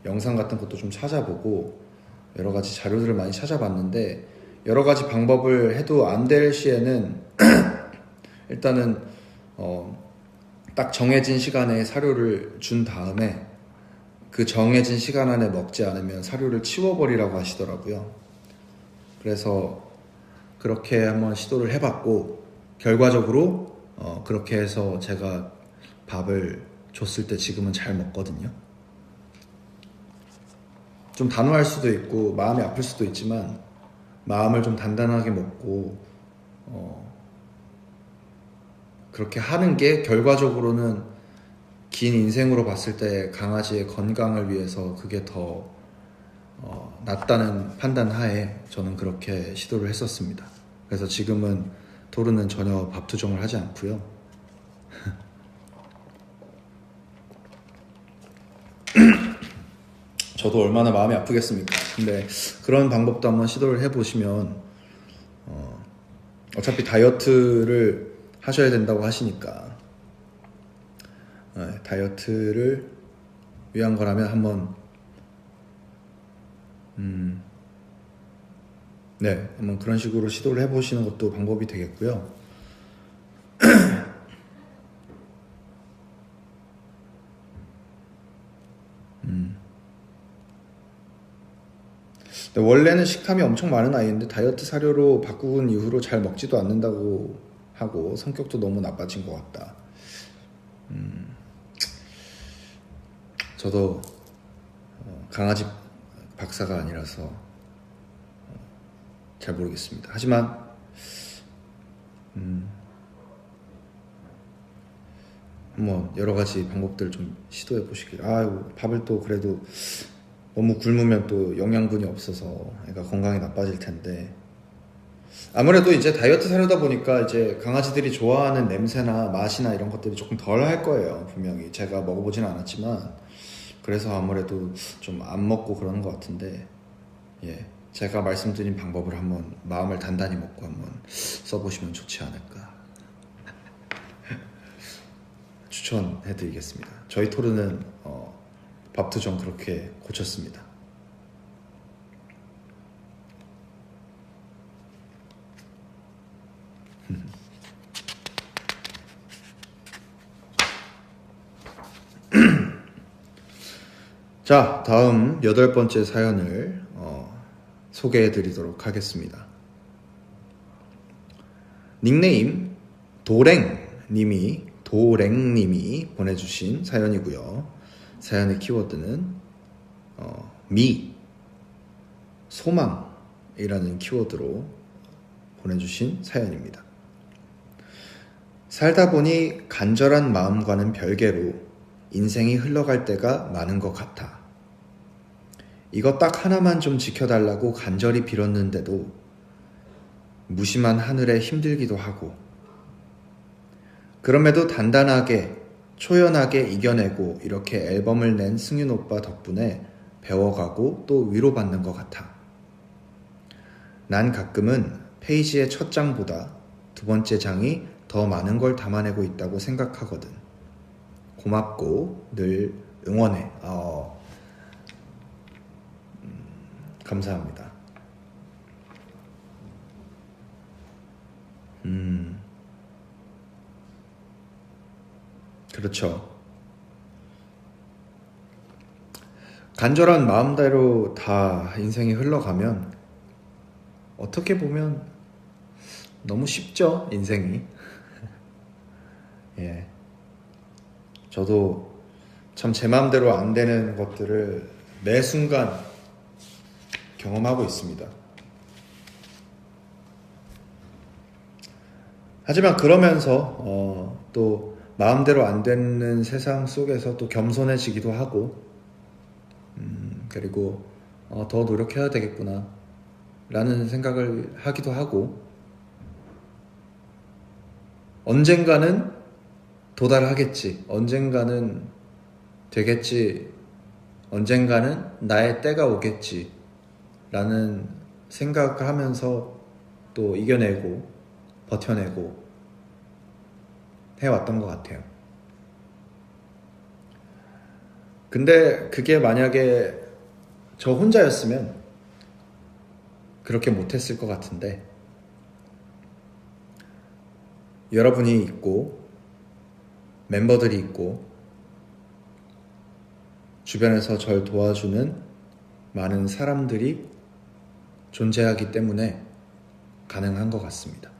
Speaker 1: 영상 같은 것도 좀 찾아보고 여러 가지 자료들을 많이 찾아봤는데 여러 가지 방법을 해도 안 될 시에는 일단은 딱 정해진 시간에 사료를 준 다음에 그 정해진 시간 안에 먹지 않으면 사료를 치워버리라고 하시더라고요. 그래서 그렇게 한번 시도를 해봤고 결과적으로 그렇게 해서 제가 밥을 줬을 때 지금은 잘 먹거든요. 좀 단호할 수도 있고 마음이 아플 수도 있지만 마음을 좀 단단하게 먹고 그렇게 하는 게 결과적으로는 긴 인생으로 봤을 때 강아지의 건강을 위해서 그게 더 낫다는 판단 하에 저는 그렇게 시도를 했었습니다. 그래서 지금은 토르는 전혀 밥투정을 하지 않고요. 저도 얼마나 마음이 아프겠습니까? 근데 그런 방법도 한번 시도를 해보시면 어차피 다이어트를 하셔야 된다고 하시니까 다이어트를 위한 거라면 한번 한번 그런 식으로 시도를 해보시는 것도 방법이 되겠고요. 원래는 식탐이 엄청 많은 아이인데 다이어트 사료로 바꾼 이후로 잘 먹지도 않는다고 하고 성격도 너무 나빠진 것 같다. 저도 강아지 박사가 아니라서 잘 모르겠습니다. 하지만 한번 여러 가지 방법들 좀 시도해 보시길. 밥을 또 그래도 너무 굶으면 또 영양분이 없어서 애가 건강이 나빠질 텐데 아무래도 이제 다이어트 사료다 보니까 이제 강아지들이 좋아하는 냄새나 맛이나 이런 것들이 조금 덜 할 거예요. 분명히 제가 먹어보진 않았지만 그래서 아무래도 좀 안 먹고 그러는 것 같은데 제가 말씀드린 방법을 한번 마음을 단단히 먹고 한번 써보시면 좋지 않을까 추천해드리겠습니다. 저희 토르는 밥투정 그렇게 고쳤습니다. 자, 다음 8번째 사연을 소개해 드리도록 하겠습니다. 닉네임 도랭님이 보내주신 사연이고요. 사연의 키워드는 소망이라는 키워드로 보내주신 사연입니다. 살다 보니 간절한 마음과는 별개로 인생이 흘러갈 때가 많은 것 같아. 이거 딱 하나만 좀 지켜달라고 간절히 빌었는데도 무심한 하늘에 힘들기도 하고, 그럼에도 단단하게 초연하게 이겨내고 이렇게 앨범을 낸 승윤 오빠 덕분에 배워가고 또 위로받는 것 같아. 난 가끔은 페이지의 첫 장보다 두 번째 장이 더 많은 걸 담아내고 있다고 생각하거든. 고맙고 늘 응원해. 감사합니다. 그렇죠. 간절한 마음대로 다 인생이 흘러가면 어떻게 보면 너무 쉽죠, 인생이. 예. 저도 참 제 마음대로 안 되는 것들을 매 순간 경험하고 있습니다. 하지만 그러면서 또 마음대로 안 되는 세상 속에서 또 겸손해지기도 하고, 그리고 더 노력해야 되겠구나 라는 생각을 하기도 하고, 언젠가는 도달하겠지, 언젠가는 되겠지, 언젠가는 나의 때가 오겠지 라는 생각을 하면서 또 이겨내고 버텨내고 해왔던 것 같아요. 근데 그게 만약에 저 혼자였으면 그렇게 못했을 것 같은데, 여러분이 있고 멤버들이 있고 주변에서 절 도와주는 많은 사람들이 존재하기 때문에 가능한 것 같습니다.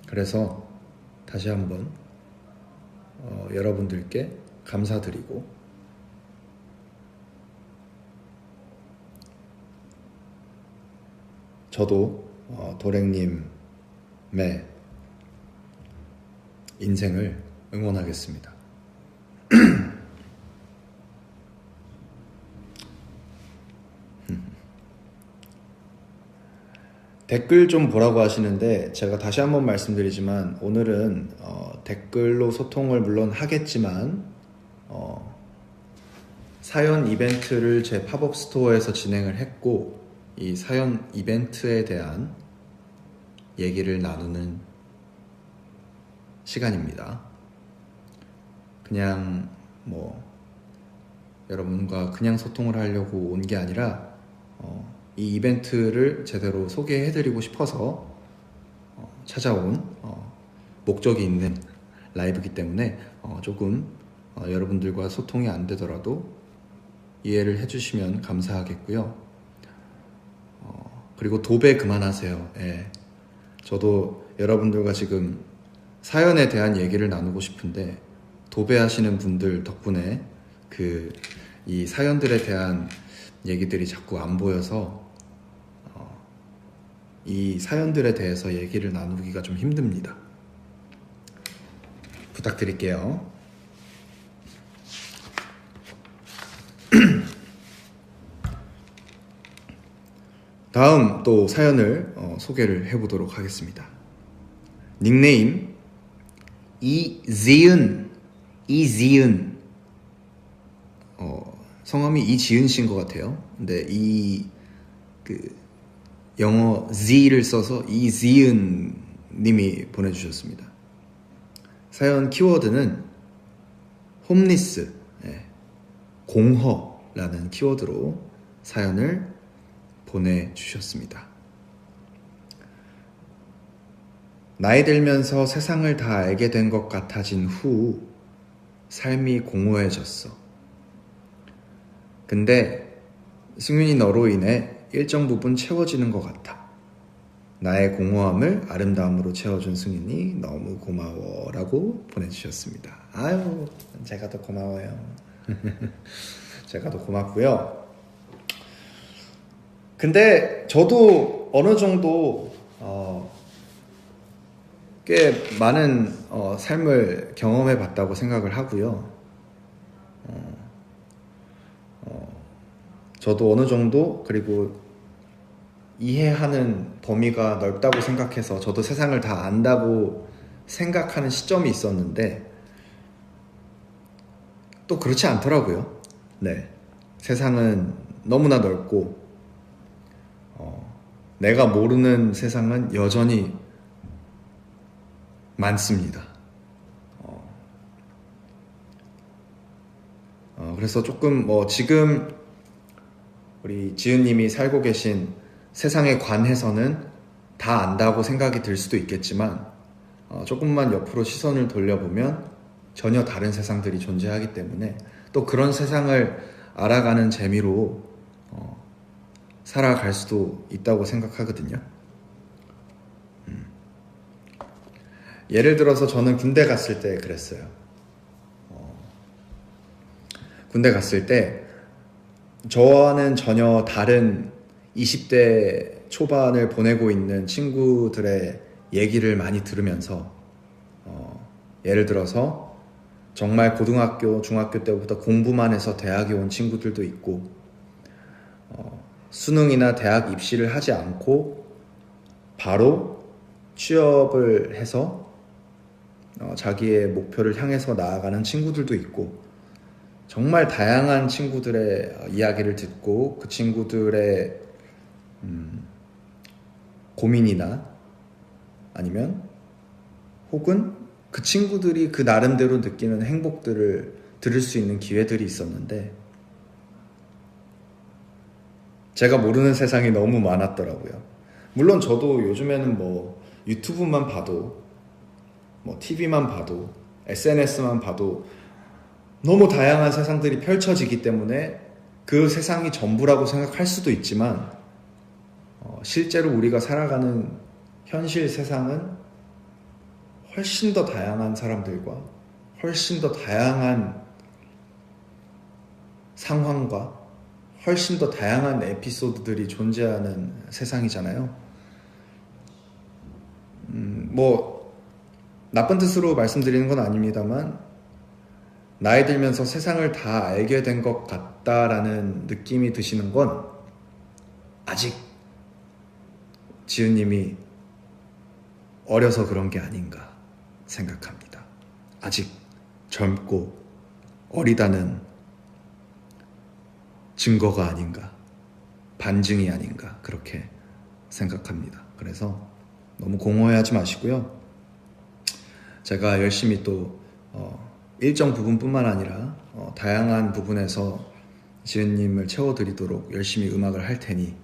Speaker 1: 그래서 다시 한번 여러분들께 감사드리고, 저도 도랭님의 인생을 응원하겠습니다. 댓글 좀 보라고 하시는데, 제가 다시 한번 말씀드리지만 오늘은 댓글로 소통을 물론 하겠지만 사연 이벤트를 제 팝업 스토어에서 진행을 했고, 이 사연 이벤트에 대한 얘기를 나누는 시간입니다. 그냥 여러분과 그냥 소통을 하려고 온 게 아니라 이 이벤트를 제대로 소개해드리고 싶어서 찾아온 목적이 있는 라이브이기 때문에 조금 여러분들과 소통이 안 되더라도 이해를 해주시면 감사하겠고요. 그리고 도배 그만하세요. 예. 저도 여러분들과 지금 사연에 대한 얘기를 나누고 싶은데, 도배하시는 분들 덕분에 이 사연들에 대한 얘기들이 자꾸 안 보여서 이 사연들에 대해서 얘기를 나누기가 좀 힘듭니다. 부탁드릴게요. 다음 또 사연을 소개를 해보도록 하겠습니다. 닉네임 이지은, 성함이 이지은 씨인 것 같아요. 근데 영어 Z를 써서 이지은 님이 보내주셨습니다. 사연 키워드는 홈리스, 공허라는 키워드로 사연을 보내주셨습니다. 나이 들면서 세상을 다 알게 된 것 같아진 후 삶이 공허해졌어. 근데 승윤이 너로 인해 일정 부분 채워지는 것 같아. 나의 공허함을 아름다움으로 채워준 승윤이 너무 고마워 라고 보내주셨습니다. 아유, 제가 더 고마워요. 제가 더 고맙고요. 근데 저도 어느 정도 꽤 많은 삶을 경험해 봤다고 생각을 하고요. 저도 어느 정도, 그리고 이해하는 범위가 넓다고 생각해서 저도 세상을 다 안다고 생각하는 시점이 있었는데 또 그렇지 않더라고요. 네, 세상은 너무나 넓고 내가 모르는 세상은 여전히 많습니다. 그래서 조금 지금 우리 지은님이 살고 계신 세상에 관해서는 다 안다고 생각이 들 수도 있겠지만 조금만 옆으로 시선을 돌려보면 전혀 다른 세상들이 존재하기 때문에 또 그런 세상을 알아가는 재미로 살아갈 수도 있다고 생각하거든요. 예를 들어서 저는 군대 갔을 때 그랬어요. 군대 갔을 때 저와는 전혀 다른 20대 초반을 보내고 있는 친구들의 얘기를 많이 들으면서 예를 들어서 정말 고등학교, 중학교 때부터 공부만 해서 대학에 온 친구들도 있고 수능이나 대학 입시를 하지 않고 바로 취업을 해서 자기의 목표를 향해서 나아가는 친구들도 있고 정말 다양한 친구들의 이야기를 듣고 그 친구들의 고민이나 아니면 혹은 그 친구들이 그 나름대로 느끼는 행복들을 들을 수 있는 기회들이 있었는데 제가 모르는 세상이 너무 많았더라고요. 물론 저도 요즘에는 유튜브만 봐도 TV만 봐도 SNS만 봐도 너무 다양한 세상들이 펼쳐지기 때문에 그 세상이 전부라고 생각할 수도 있지만 실제로 우리가 살아가는 현실 세상은 훨씬 더 다양한 사람들과 훨씬 더 다양한 상황과 훨씬 더 다양한 에피소드들이 존재하는 세상이잖아요. 나쁜 뜻으로 말씀드리는 건 아닙니다만 나이 들면서 세상을 다 알게 된 것 같다라는 느낌이 드시는 건 아직 지은님이 어려서 그런 게 아닌가 생각합니다. 아직 젊고 어리다는 증거가 아닌가, 반증이 아닌가 그렇게 생각합니다. 그래서 너무 공허해하지 마시고요. 제가 열심히 또 일정 부분뿐만 아니라 다양한 부분에서 지은님을 채워드리도록 열심히 음악을 할 테니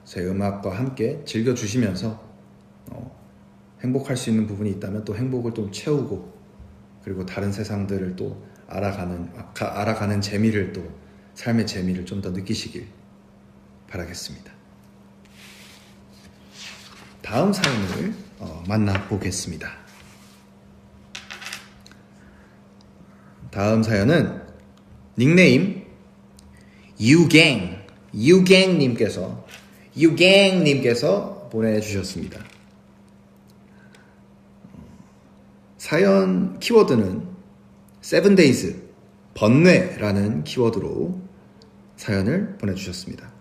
Speaker 1: 제 음악과 함께 즐겨주시면서 행복할 수 있는 부분이 있다면 또 행복을 또 채우고 그리고 다른 세상들을 또 알아가는 재미를 또 삶의 재미를 좀 더 느끼시길 바라겠습니다. 다음 사연을 만나보겠습니다. 다음 사연은 닉네임 유갱님께서 보내주셨습니다. 사연 키워드는 7days 번뇌라는 키워드로 사연을 보내주셨습니다.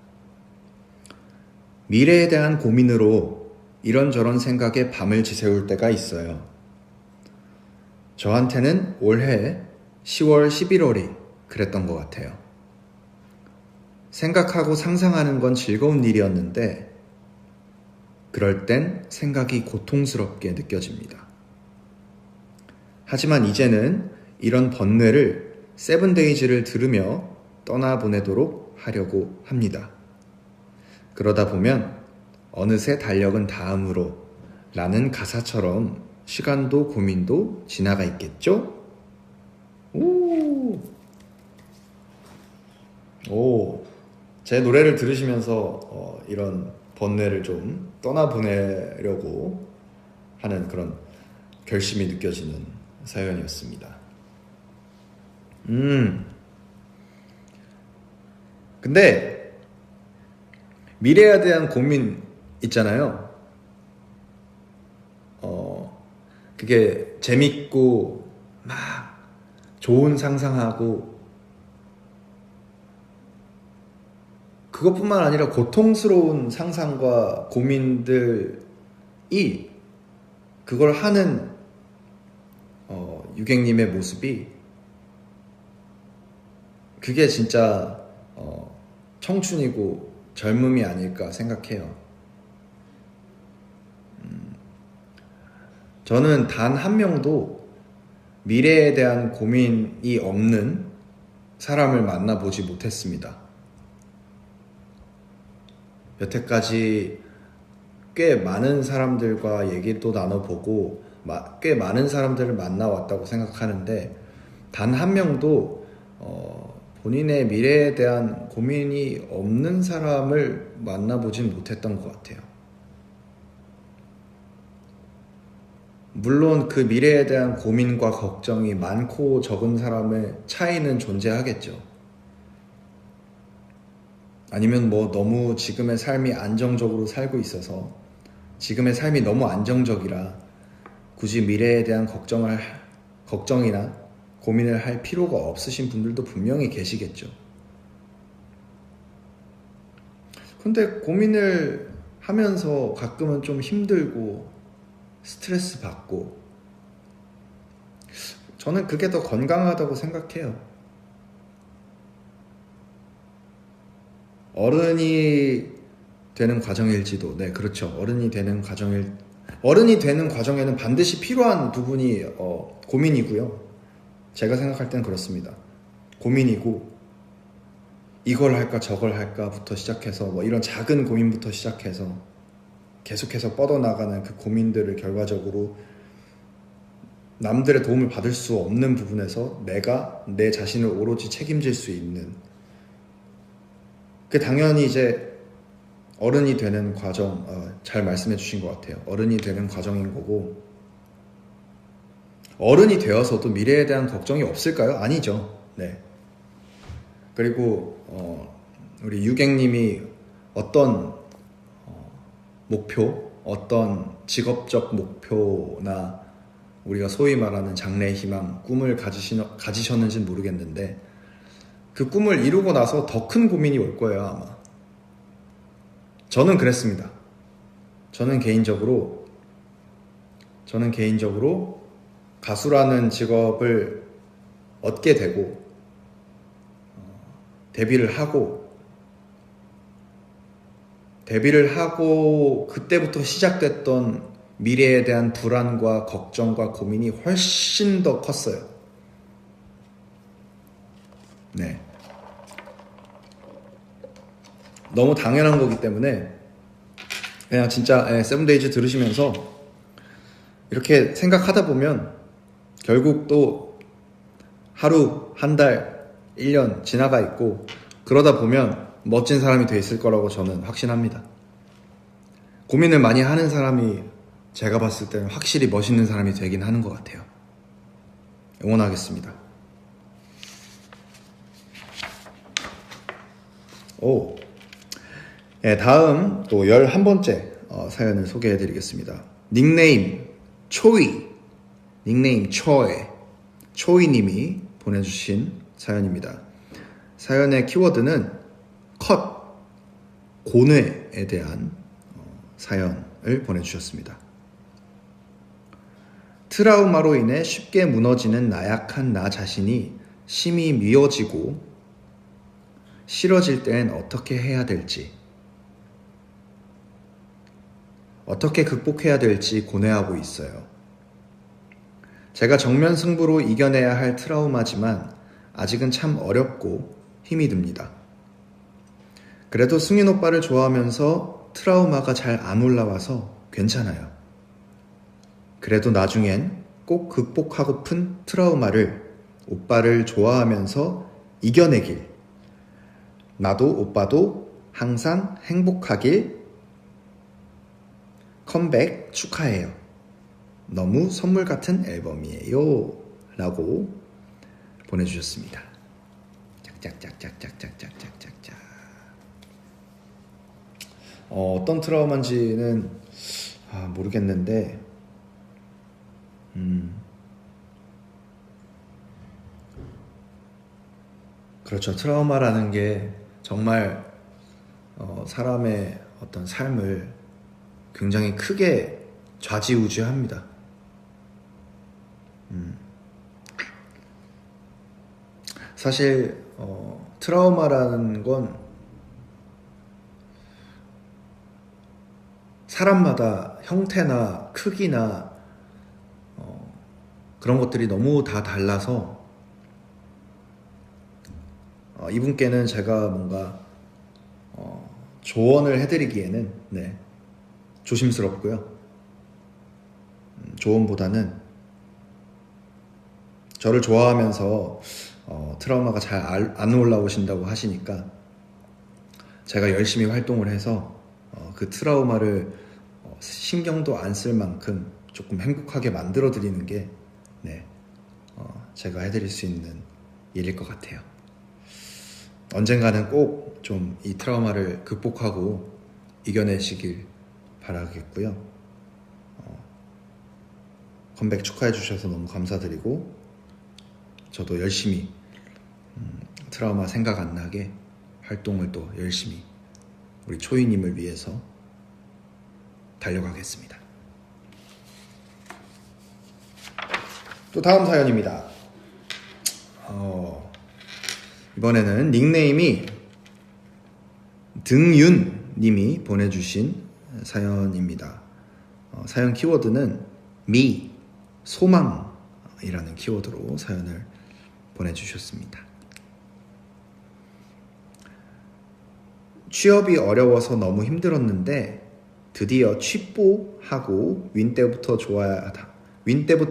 Speaker 1: 미래에 대한 고민으로 이런저런 생각에 밤을 지새울 때가 있어요. 저한테는 올해 10월, 11월이 그랬던 것 같아요. 생각하고 상상하는 건 즐거운 일이었는데 그럴 땐 생각이 고통스럽게 느껴집니다. 하지만 이제는 이런 번뇌를 7days를 들으며 떠나보내도록 하려고 합니다. 그러다 보면 어느새 달력은 다음으로 라는 가사처럼 시간도 고민도 지나가 있겠죠? 오, 제 노래를 들으시면서 이런 번뇌를 좀 떠나보내려고 하는 그런 결심이 느껴지는 사연이었습니다. 근데 미래에 대한 고민 있잖아요. 그게 재밌고 막 좋은 상상하고 그것뿐만 아니라 고통스러운 상상과 고민들이 그걸 하는 유객님의 모습이 그게 진짜 청춘이고 젊음이 아닐까 생각해요. 저는 단 한 명도 미래에 대한 고민이 없는 사람을 만나보지 못했습니다. 여태까지 꽤 많은 사람들과 얘기도 나눠보고 꽤 많은 사람들을 만나왔다고 생각하는데 단 한 명도 본인의 미래에 대한 고민이 없는 사람을 만나보진 못했던 것 같아요. 물론 그 미래에 대한 고민과 걱정이 많고 적은 사람의 차이는 존재하겠죠. 아니면 너무 지금의 삶이 안정적으로 살고 있어서 지금의 삶이 너무 안정적이라 굳이 미래에 대한 걱정이나 고민을 할 필요가 없으신 분들도 분명히 계시겠죠. 근데 고민을 하면서 가끔은 좀 힘들고 스트레스 받고 저는 그게 더 건강하다고 생각해요. 어른이 되는 과정일지도, 네, 그렇죠. 어른이 되는 과정에는 반드시 필요한 부분이 고민이고요. 제가 생각할 때는 그렇습니다. 고민이고 이걸 할까 저걸 할까부터 시작해서 이런 작은 고민부터 시작해서 계속해서 뻗어나가는 그 고민들을 결과적으로 남들의 도움을 받을 수 없는 부분에서 내가 내 자신을 오로지 책임질 수 있는 그 당연히 이제 어른이 되는 과정, 잘 말씀해 주신 것 같아요. 어른이 되는 과정인 거고 어른이 되어서도 미래에 대한 걱정이 없을까요? 아니죠. 네. 그리고 우리 유객님이 어떤 목표, 어떤 직업적 목표나 우리가 소위 말하는 장래 희망, 꿈을 가지셨는지는 모르겠는데 그 꿈을 이루고 나서 더 큰 고민이 올 거예요, 아마. 저는 그랬습니다. 저는 개인적으로 가수라는 직업을 얻게 되고 데뷔를 하고 그때부터 시작됐던 미래에 대한 불안과 걱정과 고민이 훨씬 더 컸어요. 네. 너무 당연한 거기 때문에 그냥 진짜 세븐데이즈 들으시면서 이렇게 생각하다 보면 결국 또 하루, 한 달, 1년 지나가 있고 그러다 보면 멋진 사람이 돼 있을 거라고 저는 확신합니다. 고민을 많이 하는 사람이 제가 봤을 때는 확실히 멋있는 사람이 되긴 하는 것 같아요. 응원하겠습니다. 다음 또 11번째 사연을 소개해 드리겠습니다. 닉네임 초이 님이 보내주신 사연입니다. 사연의 키워드는 컷, 고뇌에 대한 사연을 보내주셨습니다. 트라우마로 인해 쉽게 무너지는 나약한 나 자신이 심히 미워지고 싫어질 땐 어떻게 해야 될지, 어떻게 극복해야 될지 고뇌하고 있어요. 제가 정면 승부로 이겨내야 할 트라우마지만 아직은 참 어렵고 힘이 듭니다. 그래도 승윤 오빠를 좋아하면서 트라우마가 잘 안 올라와서 괜찮아요. 그래도 나중엔 꼭 극복하고픈 트라우마를 오빠를 좋아하면서 이겨내길. 나도 오빠도 항상 행복하길. 컴백 축하해요. 너무 선물 같은 앨범이에요. 라고 보내주셨습니다. 짝짝짝짝짝짝짝짝짝짝. 어떤 트라우마인지는 모르겠는데, 그렇죠. 트라우마라는 게 정말 사람의 어떤 삶을 굉장히 크게 좌지우지합니다. 사실 트라우마라는 건 사람마다 형태나 크기나 그런 것들이 너무 다 달라서 이분께는 제가 뭔가 조언을 해드리기에는 조심스럽고요. 조언보다는 저를 좋아하면서 트라우마가 잘 안 올라오신다고 하시니까 제가 열심히 활동을 해서 그 트라우마를 신경도 안 쓸 만큼 조금 행복하게 만들어 드리는 게 제가 해드릴 수 있는 일일 것 같아요. 언젠가는 꼭 좀 이 트라우마를 극복하고 이겨내시길 바라겠고요. 컴백 축하해 주셔서 너무 감사드리고 저도 열심히 트라우마 생각 안 나게 활동을 또 열심히 우리 초이님을 위해서 달려가겠습니다. 또 다음 사연입니다. 이번에는 닉네임이 등윤님이 보내주신 사연입니다. 사연 키워드는 미, 소망이라는 키워드로 사연을 보내주셨습니다. 취업이 어려워서 너무 힘들었는데 드디어 취뽀하고 윈 때부터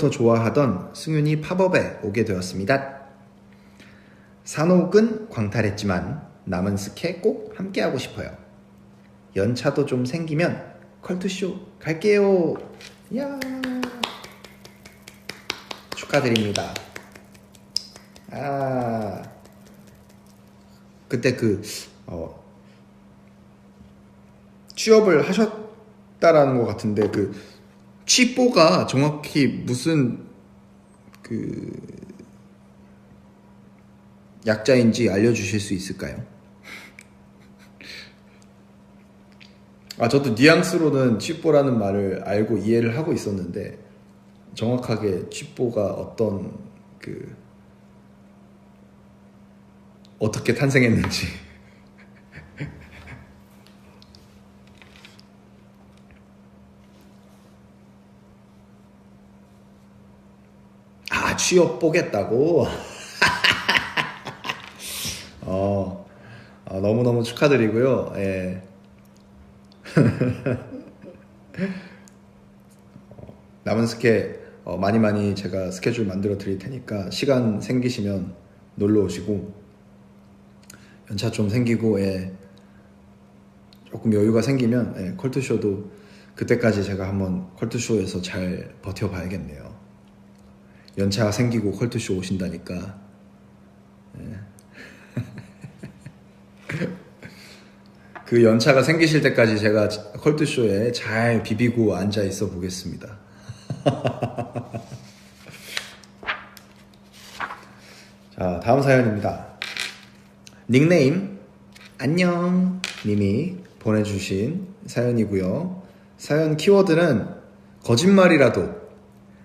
Speaker 1: 좋아하던 승윤이 팝업에 오게 되었습니다. 산옥은 광탈했지만 남은 스케 꼭 함께하고 싶어요. 연차도 좀 생기면 컬투쇼 갈게요. 야, 축하드립니다. 그때 취업을 하셨다라는 것 같은데 취뽀가 정확히 무슨 약자인지 알려주실 수 있을까요? 저도 뉘앙스로는 취뽀라는 말을 알고 이해를 하고 있었는데 정확하게 취뽀가 어떻게 탄생했는지 취업 보겠다고? 너무너무 축하드리고요. 예. 남은 스케 많이 제가 스케줄 만들어 드릴 테니까 시간 생기시면 놀러 오시고 연차 좀 생기고 조금 여유가 생기면 컬투쇼도 그때까지 제가 한번 컬투쇼에서 잘 버텨봐야겠네요. 연차 생기고 컬투쇼 오신다니까. 그 연차가 생기실 때까지 제가 컬투쇼에 잘 비비고 앉아 있어 보겠습니다. 자, 다음 사연입니다. 닉네임 안녕 님이 보내주신 사연이고요. 사연 키워드는 거짓말이라도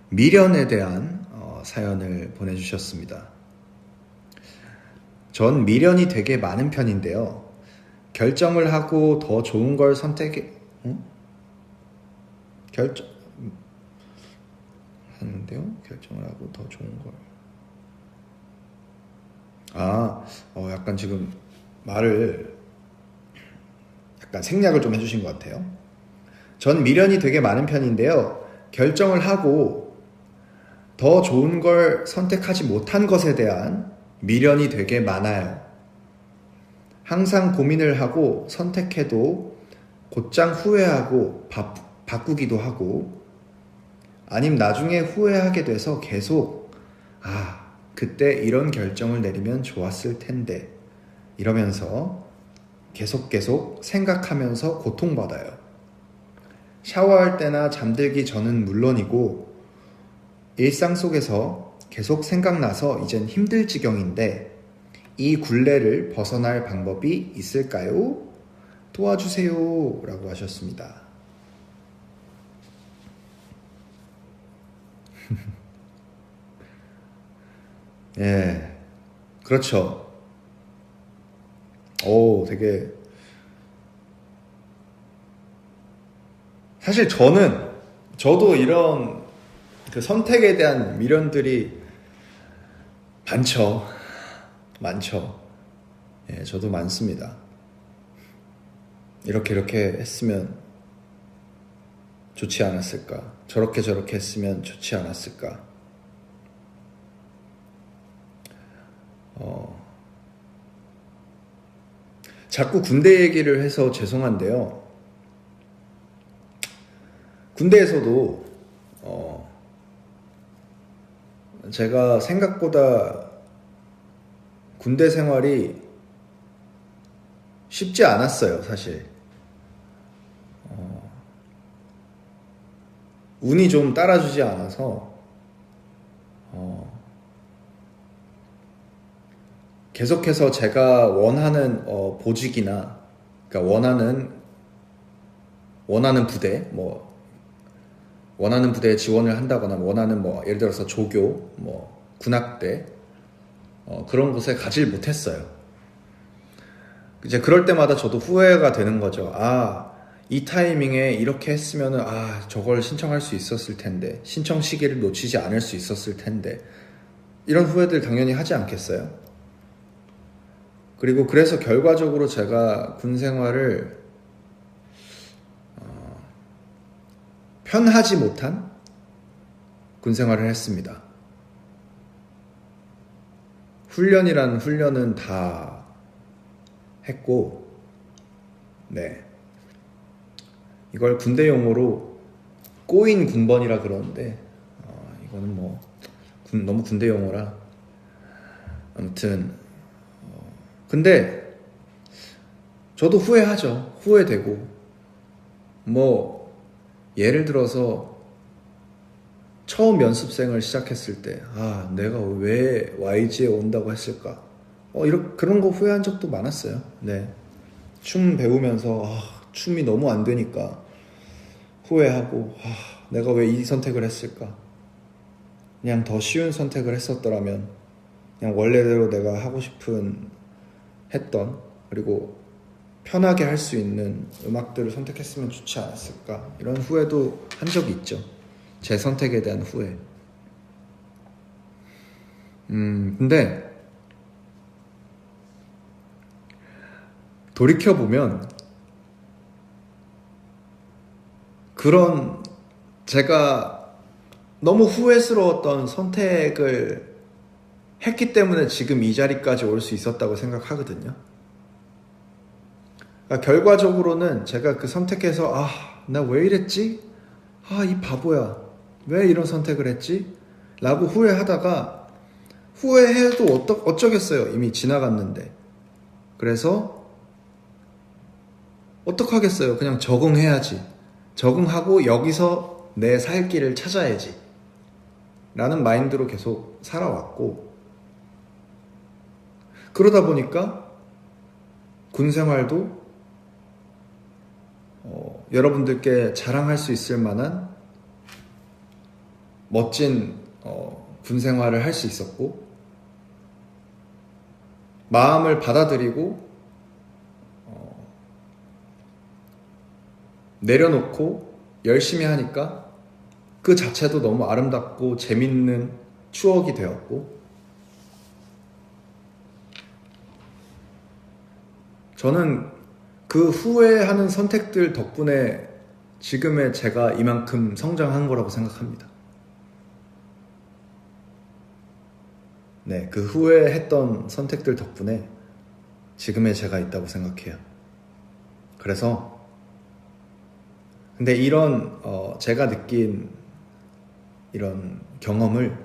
Speaker 1: 미련에 대한 사연을 보내주셨습니다. 전 미련이 되게 많은 편인데요. 결정을 하고 더 좋은 걸 결정을 하고 더 좋은 걸. 약간 지금 말을 약간 생략을 좀 해주신 것 같아요. 전 미련이 되게 많은 편인데요. 결정을 하고 더 좋은 걸 선택하지 못한 것에 대한 미련이 되게 많아요. 항상 고민을 하고 선택해도 곧장 후회하고 바꾸기도 하고, 아님 나중에 후회하게 돼서 계속 그때 이런 결정을 내리면 좋았을 텐데 이러면서 계속 생각하면서 고통받아요. 샤워할 때나 잠들기 전은 물론이고 일상 속에서 계속 생각나서 이젠 힘들 지경인데 이 굴레를 벗어날 방법이 있을까요? 도와주세요 라고 하셨습니다. 예, 그렇죠. 오, 되게 사실 저도 이런 그 선택에 대한 미련들이 많죠. 예, 저도 많습니다. 이렇게 했으면 좋지 않았을까? 저렇게 했으면 좋지 않았을까? 자꾸 군대 얘기를 해서 죄송한데요. 군대에서도 제가 생각보다 군대 생활이 쉽지 않았어요, 사실. 운이 좀 따라주지 않아서 계속해서 제가 원하는 보직이나, 그러니까 원하는 부대, 원하는 부대에 지원을 한다거나 원하는 예를 들어서 조교, 군악대 그런 곳에 가질 못했어요. 이제 그럴 때마다 저도 후회가 되는 거죠. 이 타이밍에 이렇게 했으면은 저걸 신청할 수 있었을 텐데, 신청 시기를 놓치지 않을 수 있었을 텐데, 이런 후회들 당연히 하지 않겠어요? 그리고 그래서 결과적으로 제가 군 생활을 편하지 못한 군 생활을 했습니다. 훈련이라는 훈련은 다 했고, 네. 이걸 군대 용어로 꼬인 군번이라 그러는데, 이거는 너무 군대 용어라. 아무튼, 근데 저도 후회하죠. 후회되고, 예를 들어서 처음 연습생을 시작했을 때, 내가 왜 YG에 온다고 했을까? 그런 거 후회한 적도 많았어요. 네. 춤 배우면서 춤이 너무 안 되니까 후회하고, 내가 왜 이 선택을 했을까? 그냥 더 쉬운 선택을 했었더라면, 그냥 원래대로 내가 하고 싶은 했던, 그리고 편하게 할 수 있는 음악들을 선택했으면 좋지 않았을까, 이런 후회도 한 적이 있죠. 제 선택에 대한 후회. 근데 돌이켜보면 그런 제가 너무 후회스러웠던 선택을 했기 때문에 지금 이 자리까지 올 수 있었다고 생각하거든요. 그러니까 결과적으로는 제가 그 선택해서 나 왜 이랬지? 이 바보야. 왜 이런 선택을 했지? 라고 후회하다가, 후회해도 어쩌겠어요. 이미 지나갔는데. 그래서 어떡하겠어요. 그냥 적응해야지. 적응하고 여기서 내 살 길을 찾아야지. 라는 마인드로 계속 살아왔고, 그러다 보니까 군 생활도 여러분들께 자랑할 수 있을 만한 멋진 군 생활을 할 수 있었고, 마음을 받아들이고 내려놓고 열심히 하니까 그 자체도 너무 아름답고 재밌는 추억이 되었고, 저는 그 후회하는 선택들 덕분에 지금의 제가 이만큼 성장한 거라고 생각합니다. 네, 그 후에 했던 선택들 덕분에 지금의 제가 있다고 생각해요. 그래서 근데 이런 제가 느낀 이런 경험을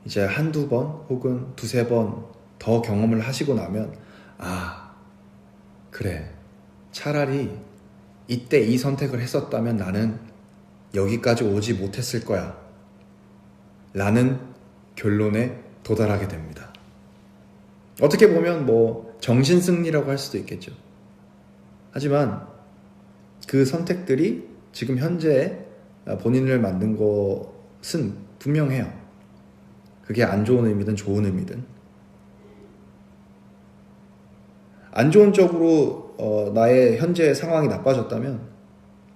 Speaker 1: 이제 한두 번 혹은 두세 번 더 경험을 하시고 나면 그래, 차라리 이때 이 선택을 했었다면 나는 여기까지 오지 못했을 거야 라는 결론에 도달하게 됩니다. 어떻게 보면 뭐 정신승리라고 할 수도 있겠죠. 하지만 그 선택들이 지금 현재 본인을 만든 것은 분명해요. 그게 안 좋은 의미든 좋은 의미든. 안 좋은 쪽으로 나의 현재 상황이 나빠졌다면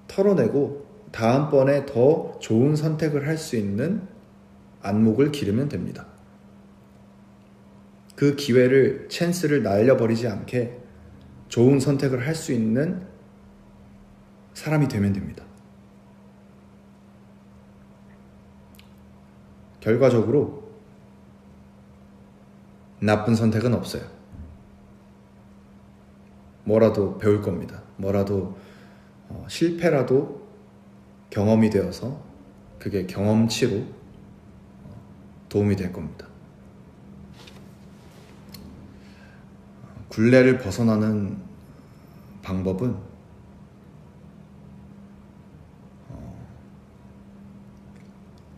Speaker 1: 털어내고 다음번에 더 좋은 선택을 할 수 있는 안목을 기르면 됩니다. 그 기회를, 찬스를 날려버리지 않게 좋은 선택을 할 수 있는 사람이 되면 됩니다. 결과적으로 나쁜 선택은 없어요. 뭐라도 배울 겁니다. 뭐라도 실패라도 경험이 되어서 그게 경험치로 도움이 될 겁니다. 굴레를 벗어나는 방법은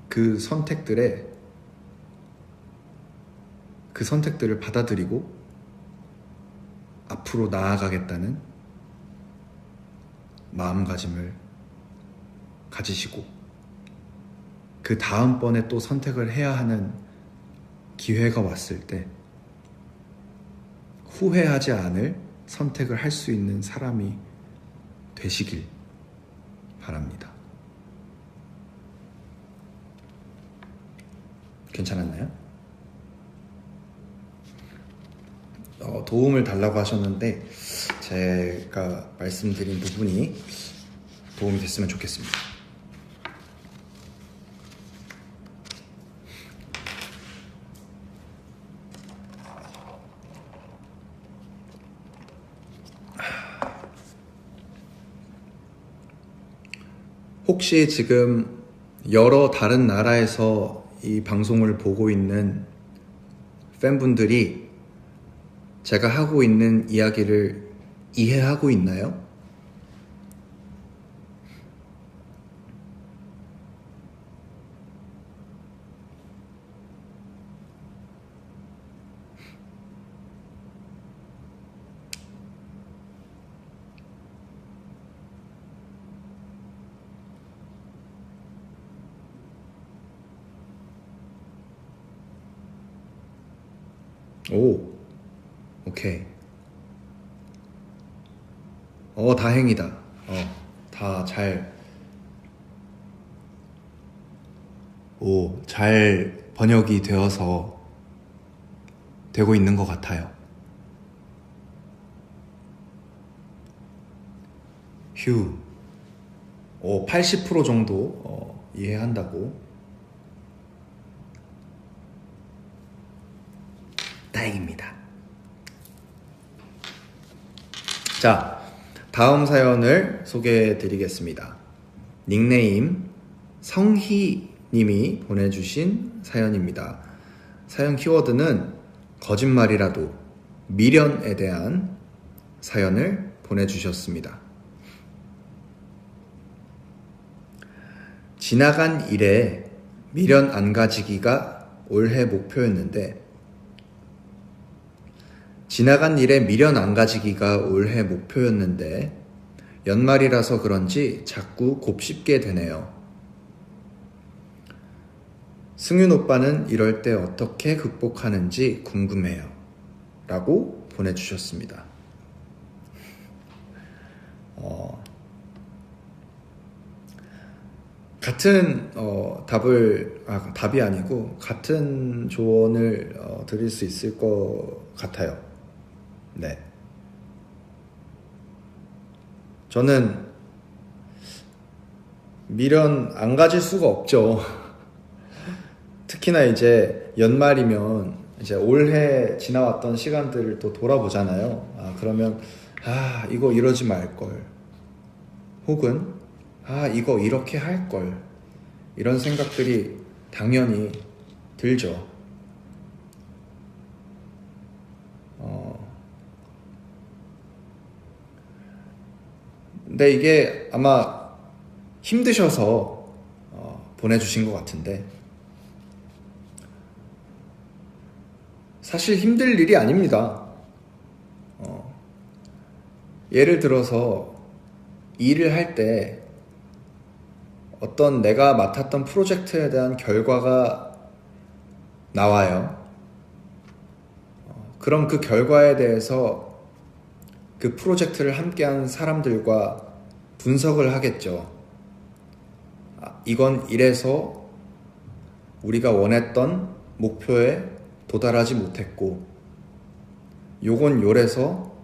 Speaker 1: 그 선택들을 받아들이고 앞으로 나아가겠다는 마음가짐을 가지시고 그 다음번에 또 선택을 해야 하는 기회가 왔을 때 후회하지 않을 선택을 할 수 있는 사람이 되시길 바랍니다. 괜찮았나요? 도움을 달라고 하셨는데 제가 말씀드린 부분이 도움이 됐으면 좋겠습니다. 혹시 지금 여러 다른 나라에서 이 방송을 보고 있는 팬분들이 제가 하고 있는 이야기를 이해하고 있나요? 오케이. 다행이다. 다 잘 번역이 되고 있는 것 같아요. 80% 정도 이해한다고. 다행입니다. 자, 다음 사연을 소개해 드리겠습니다. 닉네임 성희님이 보내주신 사연입니다. 사연 키워드는 거짓말이라도 미련에 대한 사연을 보내주셨습니다. 지나간 일에 미련 안 가지기가 올해 목표였는데 연말이라서 그런지 자꾸 곱씹게 되네요. 승윤 오빠는 이럴 때 어떻게 극복하는지 궁금해요. 라고 보내주셨습니다. 같은 답이 아니고 같은 조언을 드릴 수 있을 것 같아요. 네. 저는 미련 안 가질 수가 없죠. 특히나 이제 연말이면 이제 올해 지나왔던 시간들을 또 돌아보잖아요. 그러면 이거 이러지 말걸, 혹은 이거 이렇게 할걸, 이런 생각들이 당연히 들죠. 근데 이게 아마 힘드셔서 보내주신 것 같은데, 사실 힘들 일이 아닙니다. 예를 들어서 일을 할 때 어떤 내가 맡았던 프로젝트에 대한 결과가 나와요. 그럼 그 결과에 대해서 그 프로젝트를 함께한 사람들과 분석을 하겠죠. 이건 이래서 우리가 원했던 목표에 도달하지 못했고, 요건 요래서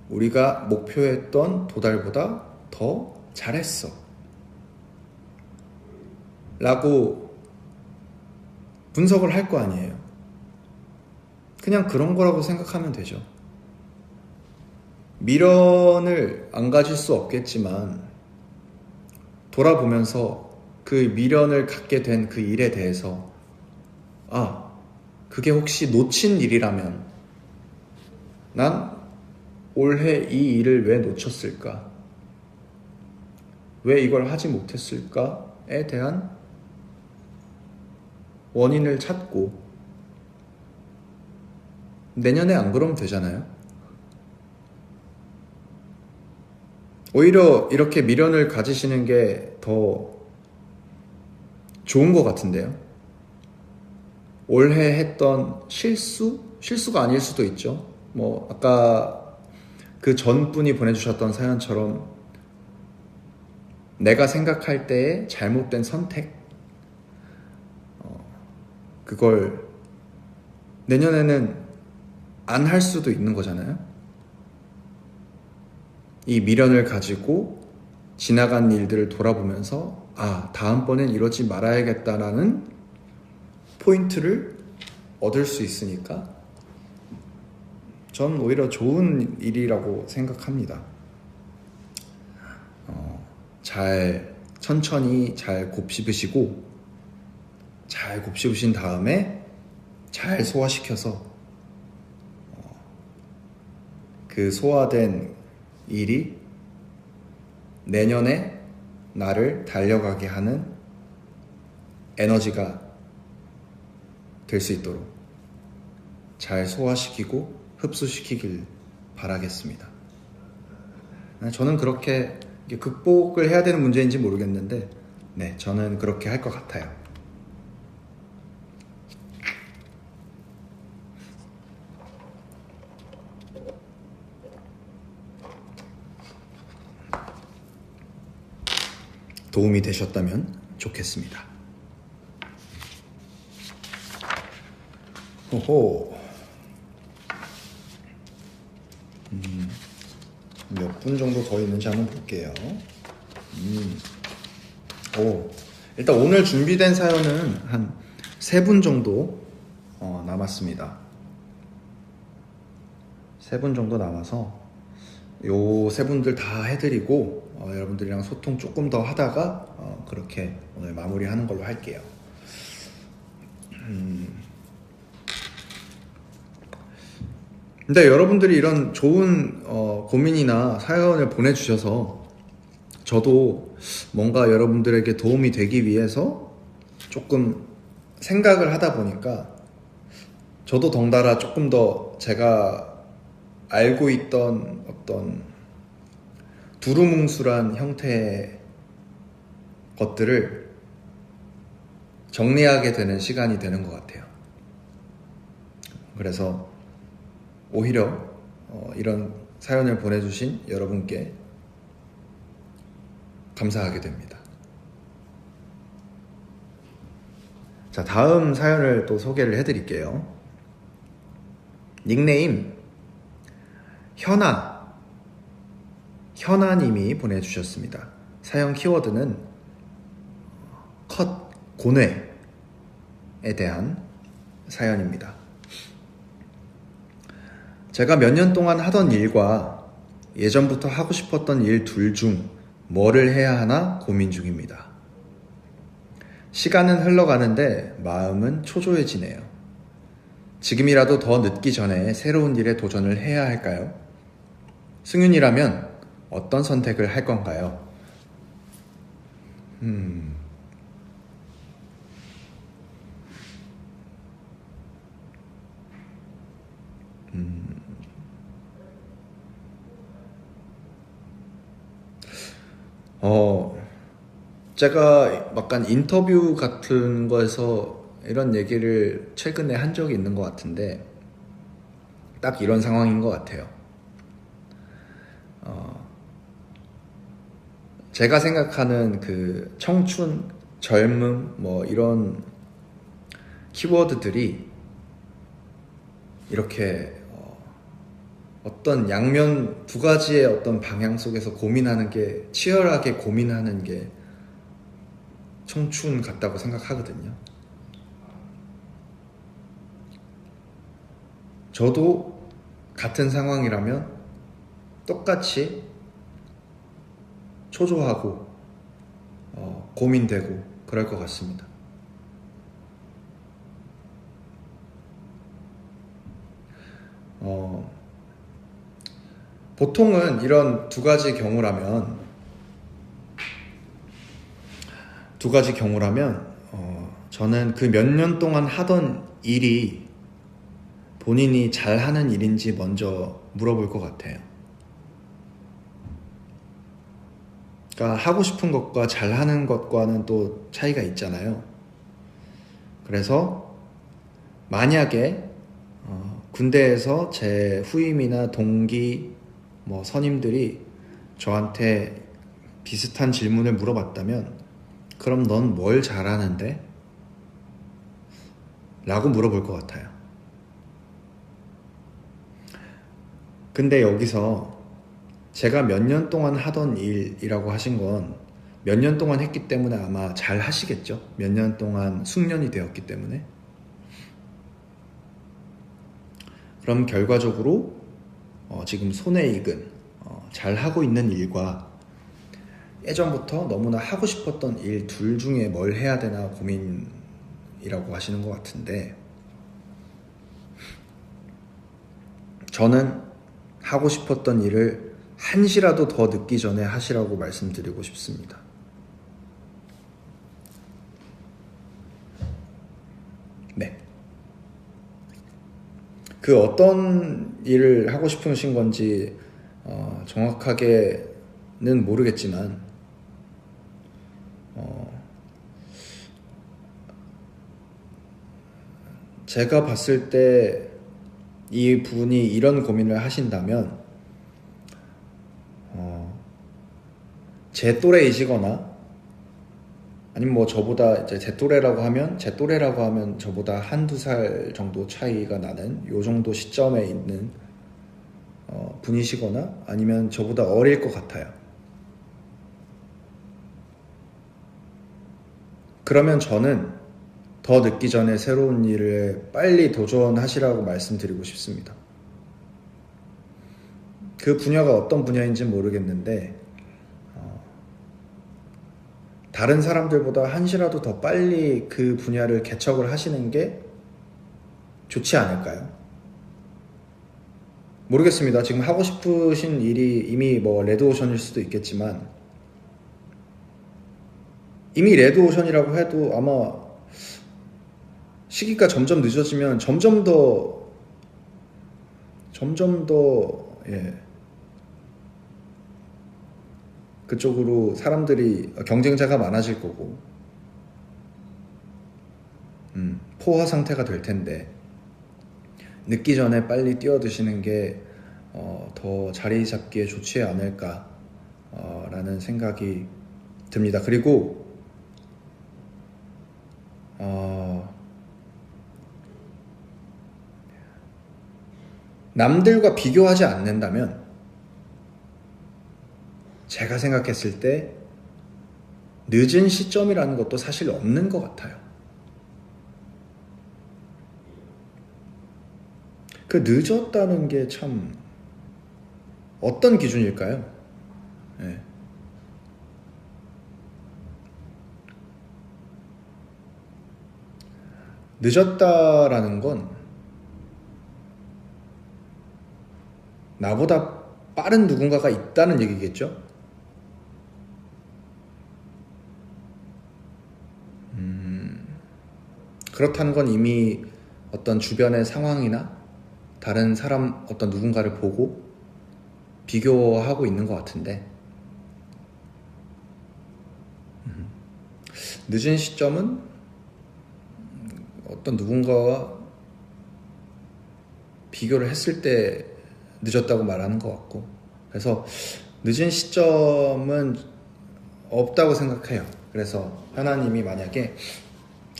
Speaker 1: 우리가 목표했던 도달보다 더 잘했어 라고 분석을 할 거 아니에요. 그냥 그런 거라고 생각하면 되죠. 미련을 안 가질 수 없겠지만 돌아보면서 그 미련을 갖게 된 그 일에 대해서 그게 혹시 놓친 일이라면 난 올해 이 일을 왜 놓쳤을까? 왜 이걸 하지 못했을까?에 대한 원인을 찾고, 내년에 안 그러면 되잖아요. 오히려 이렇게 미련을 가지시는 게 더 좋은 것 같은데요. 올해 했던 실수가 아닐 수도 있죠. 아까 그 전분이 보내주셨던 사연처럼 내가 생각할 때의 잘못된 선택, 그걸 내년에는 안 할 수도 있는 거잖아요. 이 미련을 가지고 지나간 일들을 돌아보면서 다음번엔 이러지 말아야겠다라는 포인트를 얻을 수 있으니까 전 오히려 좋은 일이라고 생각합니다. 천천히 잘 곱씹으시고, 잘 곱씹으신 다음에 잘 소화시켜서 그 소화된 일이 내년에 나를 달려가게 하는 에너지가 될 수 있도록 잘 소화시키고 흡수시키길 바라겠습니다. 저는 그렇게 극복을 해야 되는 문제인지 모르겠는데, 저는 그렇게 할 것 같아요. 도움이 되셨다면 좋겠습니다. 호호. 몇 분 정도 더 있는지 한번 볼게요. 일단 오늘 준비된 사연은 한 3분 정도 남았습니다. 3분 정도 남아서 요 3분들 다 해드리고 여러분들이랑 소통 조금 더 하다가 그렇게 오늘 마무리하는 걸로 할게요. 근데 여러분들이 이런 좋은 고민이나 사연을 보내주셔서 저도 뭔가 여러분들에게 도움이 되기 위해서 조금 생각을 하다 보니까 저도 덩달아 조금 더 제가 알고 있던 어떤 두루뭉술한 형태의 것들을 정리하게 되는 시간이 되는 것 같아요. 그래서 오히려 이런 사연을 보내주신 여러분께 감사하게 됩니다. 자, 다음 사연을 또 소개를 해드릴게요. 닉네임 현아님이 보내주셨습니다. 사연 키워드는 첫 고뇌에 대한 사연입니다. 제가 몇 년 동안 하던 일과 예전부터 하고 싶었던 일 둘 중 뭐를 해야 하나 고민 중입니다. 시간은 흘러가는데 마음은 초조해지네요. 지금이라도 더 늦기 전에 새로운 일에 도전을 해야 할까요? 승윤이라면 어떤 선택을 할 건가요? 제가 약간 인터뷰 같은 거에서 이런 얘기를 최근에 한 적이 있는 것 같은데 딱 이런 상황인 것 같아요. 제가 생각하는 그 청춘, 젊음 뭐 이런 키워드들이 이렇게 어떤 양면 두 가지의 어떤 방향 속에서 고민하는 게 치열하게 고민하는 게 청춘 같다고 생각하거든요. 저도 같은 상황이라면 똑같이 초조하고 고민되고 그럴 것 같습니다. 보통은 이런 두 가지 경우라면 저는 그 몇 년 동안 하던 일이 본인이 잘하는 일인지 먼저 물어볼 것 같아요. 그러니까 하고 싶은 것과 잘하는 것과는 또 차이가 있잖아요. 그래서 만약에 군대에서 제 후임이나 동기, 선임들이 저한테 비슷한 질문을 물어봤다면 그럼 넌 뭘 잘하는데? 라고 물어볼 것 같아요. 근데 여기서 제가 몇 년 동안 하던 일이라고 하신 건 몇 년 동안 했기 때문에 아마 잘 하시겠죠? 몇 년 동안 숙련이 되었기 때문에. 그럼 결과적으로 지금 손에 익은 잘 하고 있는 일과 예전부터 너무나 하고 싶었던 일 둘 중에 뭘 해야 되나 고민이라고 하시는 것 같은데 저는 하고 싶었던 일을 한시라도 더 늦기 전에 하시라고 말씀드리고 싶습니다. 네. 그 어떤 일을 하고 싶으신 건지 정확하게는 모르겠지만 제가 봤을 때 이 분이 이런 고민을 하신다면 제 또래이시거나 아니면 저보다 이제 제 또래라고 하면 저보다 한두 살 정도 차이가 나는 요 정도 시점에 있는 분이시거나 아니면 저보다 어릴 것 같아요. 그러면 저는 더 늦기 전에 새로운 일을 빨리 도전하시라고 말씀드리고 싶습니다. 그 분야가 어떤 분야인지 모르겠는데 다른 사람들보다 한시라도 더 빨리 그 분야를 개척을 하시는 게 좋지 않을까요? 모르겠습니다. 지금 하고 싶으신 일이 이미 레드오션일 수도 있겠지만 이미 레드오션이라고 해도 아마 시기가 점점 늦어지면 점점 더 그쪽으로 사람들이 경쟁자가 많아질 거고 포화 상태가 될 텐데 늦기 전에 빨리 뛰어드시는 게 더 자리 잡기에 좋지 않을까 라는 생각이 듭니다. 그리고 남들과 비교하지 않는다면 제가 생각했을 때 늦은 시점이라는 것도 사실 없는 것 같아요. 그 늦었다는 게 참 어떤 기준일까요? 네. 늦었다라는 건 나보다 빠른 누군가가 있다는 얘기겠죠? 그렇다는 건 이미 어떤 주변의 상황이나 다른 사람 어떤 누군가를 보고 비교하고 있는 것 같은데, 늦은 시점은 어떤 누군가와 비교를 했을 때 늦었다고 말하는 것 같고, 그래서 늦은 시점은 없다고 생각해요. 그래서 현아님이 만약에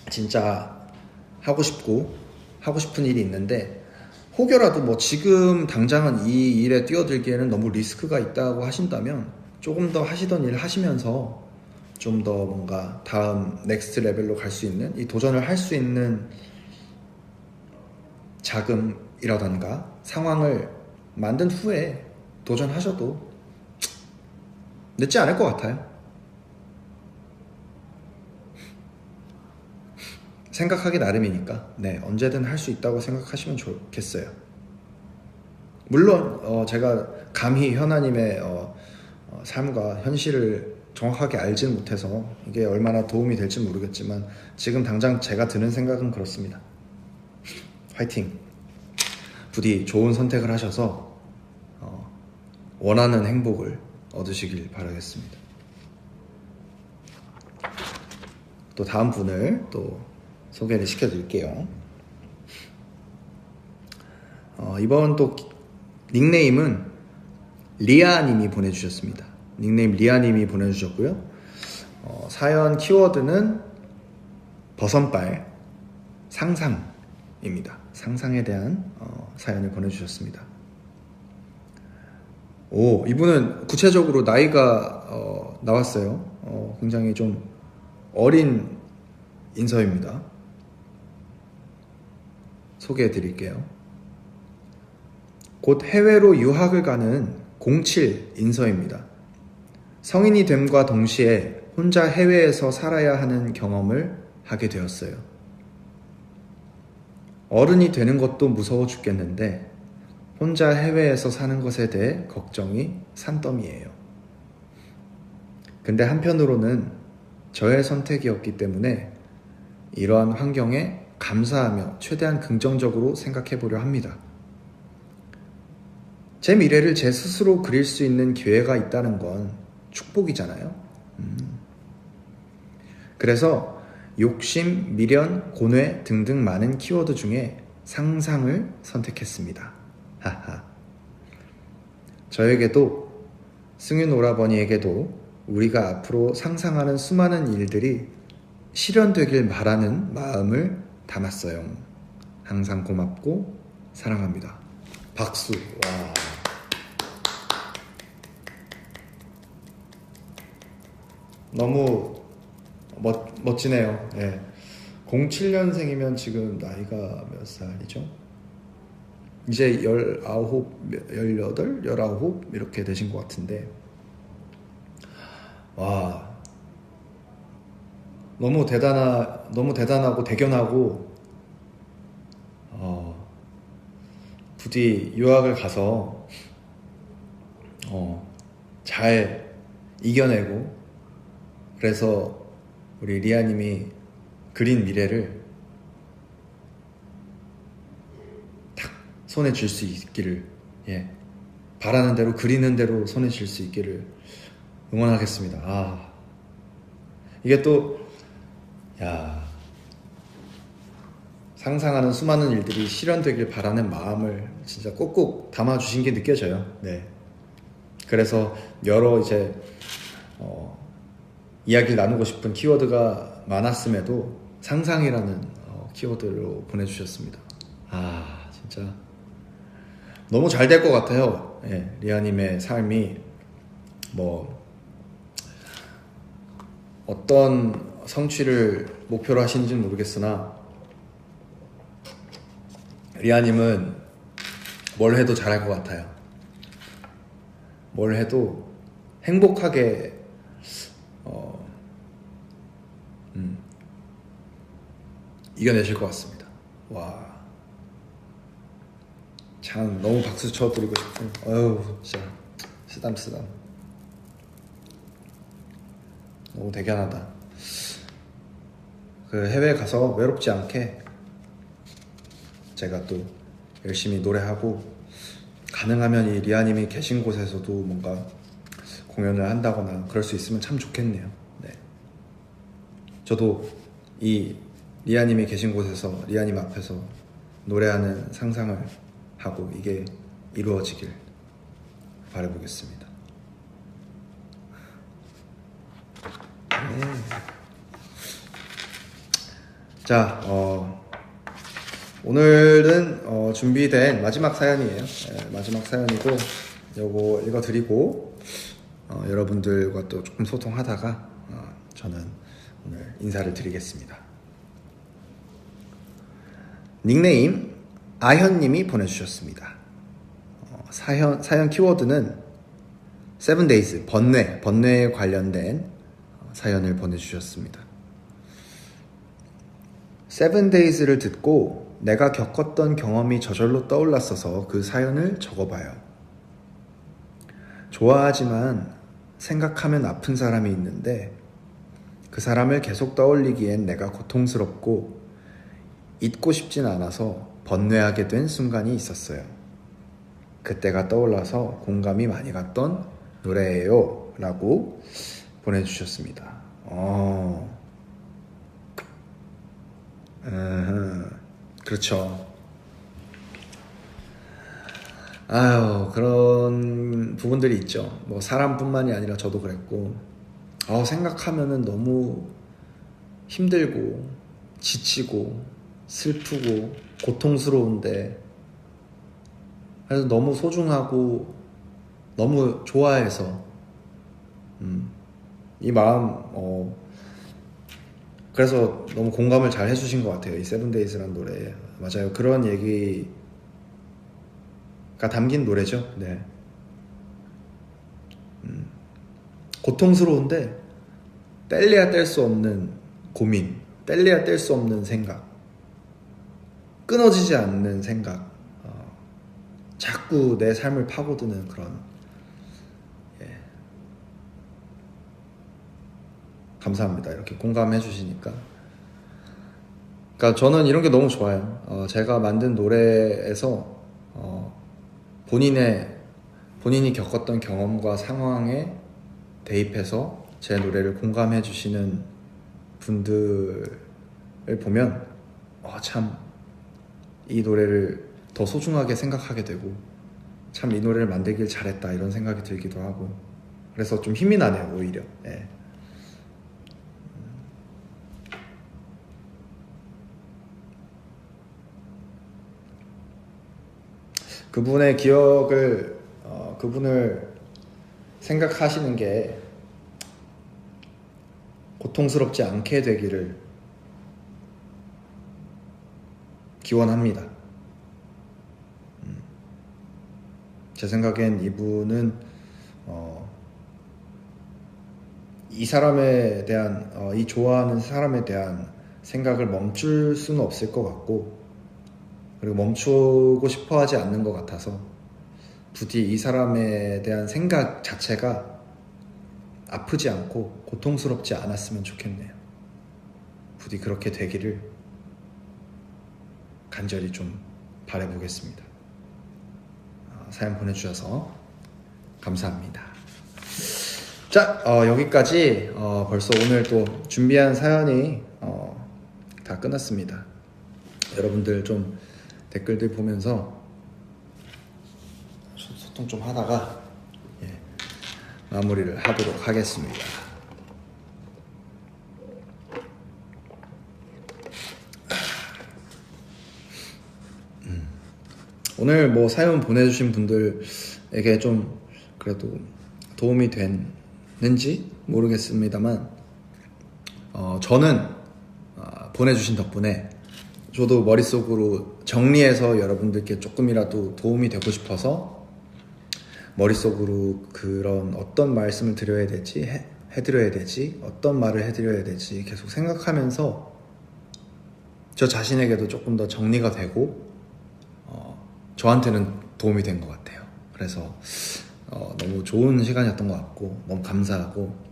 Speaker 1: 진짜 하고 싶은 일이 있는데 혹여라도 뭐 지금 당장은 이 일에 뛰어들기에는 너무 리스크가 있다고 하신다면 조금 더 하시던 일 하시면서 좀 더 뭔가 다음 넥스트 레벨로 갈 수 있는, 이 도전을 할 수 있는 자금이라던가 상황을 만든 후에 도전하셔도 늦지 않을 것 같아요. 생각하기 나름이니까 네, 언제든 할 수 있다고 생각하시면 좋겠어요. 물론 제가 감히 현아님의 삶과 현실을 정확하게 알지는 못해서 이게 얼마나 도움이 될지 모르겠지만 지금 당장 제가 드는 생각은 그렇습니다. 화이팅! 부디 좋은 선택을 하셔서 원하는 행복을 얻으시길 바라겠습니다. 또 다음 분을 또 소개를 시켜드릴게요. 이번 또 닉네임은 리아님이 보내주셨습니다. 닉네임 리아님이 보내주셨고요. 사연 키워드는 버선발 상상입니다. 상상에 대한 사연을 보내주셨습니다. 이분은 구체적으로 나이가 나왔어요. 굉장히 좀 어린 인서입니다. 소개해 드릴게요. 곧 해외로 유학을 가는 07 인서입니다. 성인이 됨과 동시에 혼자 해외에서 살아야 하는 경험을 하게 되었어요. 어른이 되는 것도 무서워 죽겠는데 혼자 해외에서 사는 것에 대해 걱정이 산더미예요. 근데 한편으로는 저의 선택이었기 때문에 이러한 환경에 감사하며 최대한 긍정적으로 생각해 보려 합니다. 제 미래를 제 스스로 그릴 수 있는 기회가 있다는 건 축복이잖아요. 그래서 욕심, 미련, 고뇌 등등 많은 키워드 중에 상상을 선택했습니다. 하하. 저에게도 승윤 오라버니에게도 우리가 앞으로 상상하는 수많은 일들이 실현되길 바라는 마음을 담았어요. 항상 고맙고 사랑합니다. 박수. 와. 너무 멋지네요. 네. 07년생이면 지금 나이가 몇 살이죠? 이제 19, 18, 19 이렇게 되신 것 같은데, 와, 너무 대단하고 대견하고, 부디 유학을 가서 잘 이겨내고, 그래서 우리 리아님이 그린 미래를 딱 손에 쥘 수 있기를, 바라는 대로 그리는 대로 손에 쥘 수 있기를 응원하겠습니다. 이게 또 상상하는 수많은 일들이 실현되길 바라는 마음을 진짜 꼭꼭 담아주신 게 느껴져요. 네. 그래서 여러 이제 이야기를 나누고 싶은 키워드가 많았음에도 상상이라는 키워드로 보내주셨습니다. 진짜 너무 잘 될 것 같아요. 리아님의 삶이 어떤 성취를 목표로 하시는지는 모르겠으나 리아님은 뭘 해도 잘할 것 같아요. 뭘 해도 행복하게 이겨내실 것 같습니다. 와, 참 너무 박수 쳐드리고 싶어요. 어휴, 진짜 쓰담쓰담. 너무 대견하다. 그 해외 가서 외롭지 않게 제가 또 열심히 노래하고, 가능하면 이 리아님이 계신 곳에서도 뭔가 공연을 한다거나 그럴 수 있으면 참 좋겠네요. 네. 저도 이 리아님이 계신 곳에서 리아님 앞에서 노래하는 상상을 하고 이게 이루어지길 바라보겠습니다. 네. 자, 오늘은 준비된 마지막 사연이에요. 네, 마지막 사연이고 요거 읽어드리고 여러분들과 또 조금 소통하다가 저는 오늘 인사를 드리겠습니다. 닉네임 아현님이 보내주셨습니다. 사연 키워드는 7days 번뇌에 관련된 사연을 보내주셨습니다. 7days를 듣고 내가 겪었던 경험이 저절로 떠올랐어서 그 사연을 적어봐요. 좋아하지만 생각하면 아픈 사람이 있는데 그 사람을 계속 떠올리기엔 내가 고통스럽고 잊고 싶진 않아서 번뇌하게 된 순간이 있었어요. 그때가 떠올라서 공감이 많이 갔던 노래예요 라고 보내주셨습니다. 그렇죠. 아유, 그런 부분들이 있죠. 뭐 사람뿐만이 아니라 저도 그랬고, 생각하면은 너무 힘들고 지치고 슬프고 고통스러운데, 그래서 너무 소중하고 너무 좋아해서 이 마음 그래서 너무 공감을 잘 해주신 것 같아요. 이 세븐데이즈라는 노래에. 맞아요. 그런 얘기가 담긴 노래죠. 네. 고통스러운데 뗄래야 뗄 수 없는 고민, 뗄래야 뗄 수 없는 생각, 끊어지지 않는 생각, 자꾸 내 삶을 파고드는 그런, 감사합니다. 이렇게 공감해 주시니까. 그러니까 저는 이런 게 너무 좋아요. 제가 만든 노래에서 본인이 겪었던 경험과 상황에 대입해서 제 노래를 공감해 주시는 분들을 보면 참 이 노래를 더 소중하게 생각하게 되고, 참 이 노래를 만들길 잘했다 이런 생각이 들기도 하고, 그래서 좀 힘이 나네요. 오히려. 예. 그분의 기억을 그분을 생각하시는 게 고통스럽지 않게 되기를 기원합니다. 제 생각엔 이분은 이 사람에 대한 이 좋아하는 사람에 대한 생각을 멈출 수는 없을 것 같고, 그리고 멈추고 싶어 하지 않는 것 같아서 부디 이 사람에 대한 생각 자체가 아프지 않고 고통스럽지 않았으면 좋겠네요. 부디 그렇게 되기를 간절히 좀 바라보겠습니다. 사연 보내주셔서 감사합니다. 자, 여기까지 벌써 오늘 또 준비한 사연이 다 끝났습니다. 여러분들 좀 댓글들 보면서 소통 좀 하다가 마무리를 하도록 하겠습니다. 오늘 뭐 사연 보내주신 분들에게 좀 그래도 도움이 됐는지 모르겠습니다만, 저는 보내주신 덕분에 저도 머릿속으로 정리해서 여러분들께 조금이라도 도움이 되고 싶어서 머릿속으로 그런 어떤 말씀을 드려야 되지, 해드려야 되지, 어떤 말을 해드려야 되지 계속 생각하면서 저 자신에게도 조금 더 정리가 되고 저한테는 도움이 된 것 같아요. 그래서 너무 좋은 시간이었던 것 같고 너무 감사하고,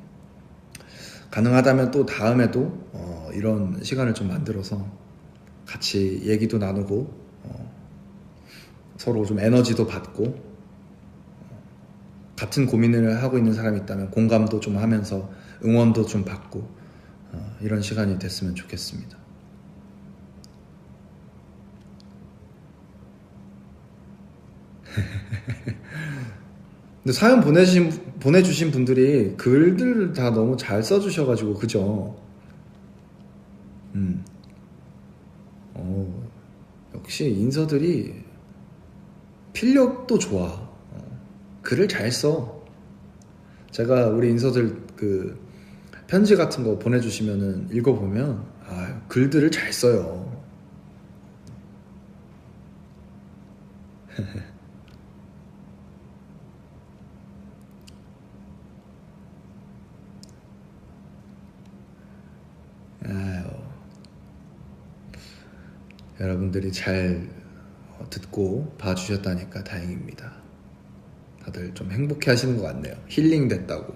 Speaker 1: 가능하다면 또 다음에도 이런 시간을 좀 만들어서 같이 얘기도 나누고 서로 좀 에너지도 받고 같은 고민을 하고 있는 사람이 있다면 공감도 좀 하면서 응원도 좀 받고 이런 시간이 됐으면 좋겠습니다. 근데 사연 보내주신 분들이 글들을 다 너무 잘 써주셔가지고, 그죠? 역시 인서들이 필력도 좋아. 글을 잘 써. 제가 우리 인서들 그 편지 같은 거 보내주시면은 읽어보면 글들을 잘 써요. 여러분들이 잘 듣고 봐주셨다니까 다행입니다. 다들 좀 행복해 하시는 것 같네요. 힐링 됐다고.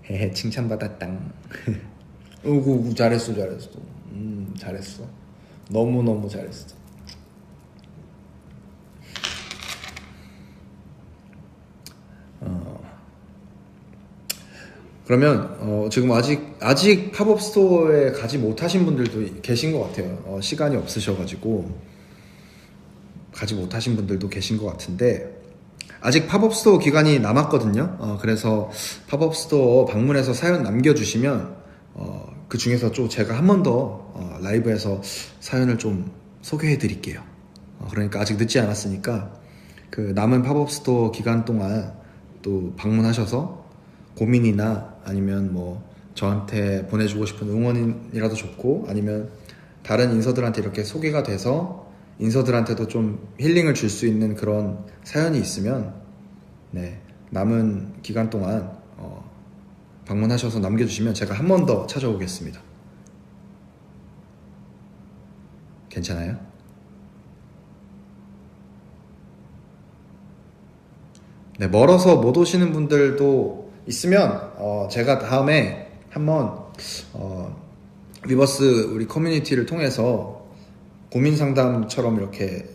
Speaker 1: 헤헤, 칭찬받았당. 우구, 잘했어. 잘했어. 너무너무 잘했어. 그러면 지금 아직 팝업 스토어에 가지 못하신 분들도 계신 것 같아요. 시간이 없으셔가지고 가지 못하신 분들도 계신 것 같은데, 아직 팝업 스토어 기간이 남았거든요. 그래서 팝업 스토어 방문해서 사연 남겨주시면 그 중에서 좀 제가 한 번 더 라이브에서 사연을 좀 소개해 드릴게요. 그러니까 아직 늦지 않았으니까 그 남은 팝업 스토어 기간 동안 또 방문하셔서 고민이나 아니면 뭐 저한테 보내주고 싶은 응원이라도 좋고, 아니면 다른 인서들한테 이렇게 소개가 돼서 인서들한테도 좀 힐링을 줄 수 있는 그런 사연이 있으면 남은 기간 동안 방문하셔서 남겨주시면 제가 한 번 더 찾아오겠습니다. 괜찮아요? 멀어서 못 오시는 분들도 있으면 제가 다음에 한번 위버스 우리 커뮤니티를 통해서 고민 상담처럼 이렇게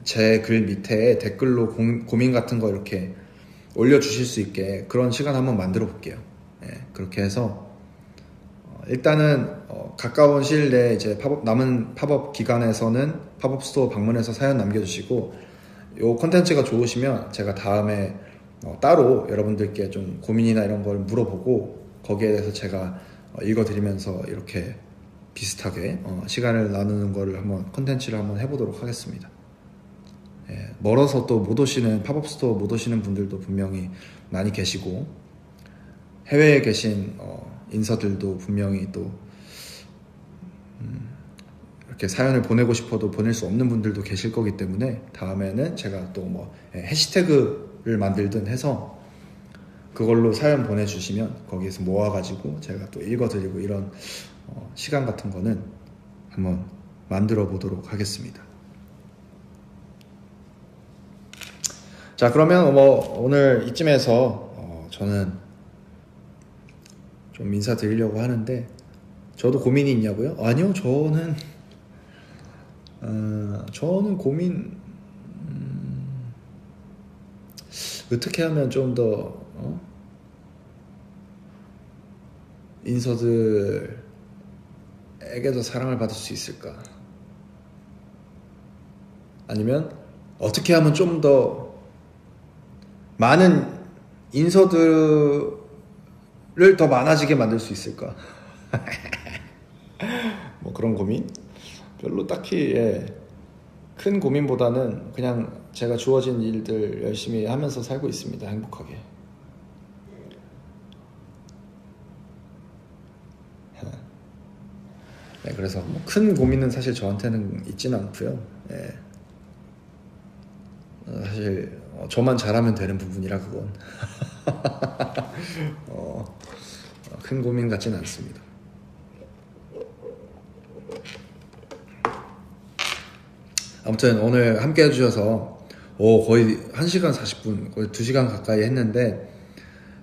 Speaker 1: 제 글 밑에 댓글로 고민 같은 거 이렇게 올려주실 수 있게 그런 시간 한번 만들어 볼게요. 그렇게 해서 일단은 가까운 시일 내에 이제 남은 팝업 기간에서는 팝업 스토어 방문해서 사연 남겨주시고, 요 콘텐츠가 좋으시면 제가 다음에 따로 여러분들께 좀 고민이나 이런 걸 물어보고 거기에 대해서 제가 읽어드리면서 이렇게 비슷하게 시간을 나누는 거를 한번 콘텐츠를 한번 해보도록 하겠습니다. 멀어서 또 못 오시는, 팝업 스토어 못 오시는 분들도 분명히 많이 계시고, 해외에 계신 인서들도 분명히 또 이렇게 사연을 보내고 싶어도 보낼 수 없는 분들도 계실 거기 때문에 다음에는 제가 또 뭐 해시태그를 만들든 해서 그걸로 사연 보내주시면 거기에서 모아가지고 제가 또 읽어드리고, 이런 시간 같은 거는 한번 만들어 보도록 하겠습니다. 자, 그러면 뭐 오늘 이쯤에서 저는 좀 인사드리려고 하는데, 저도 고민이 있냐고요? 아니요, 저는 고민 어떻게 하면 좀 더 인서들에게도 사랑을 받을 수 있을까? 아니면 어떻게 하면 좀 더 많은 인서들을 더 많아지게 만들 수 있을까? 뭐 그런 고민? 별로 딱히 큰 고민보다는 그냥 제가 주어진 일들 열심히 하면서 살고 있습니다. 행복하게. 네, 그래서 뭐 큰 고민은 사실 저한테는 있지는 않고요. 예. 사실 저만 잘하면 되는 부분이라 그건 큰 고민 같지는 않습니다. 아무튼 오늘 함께 해주셔서 거의 1시간 40분, 거의 2시간 가까이 했는데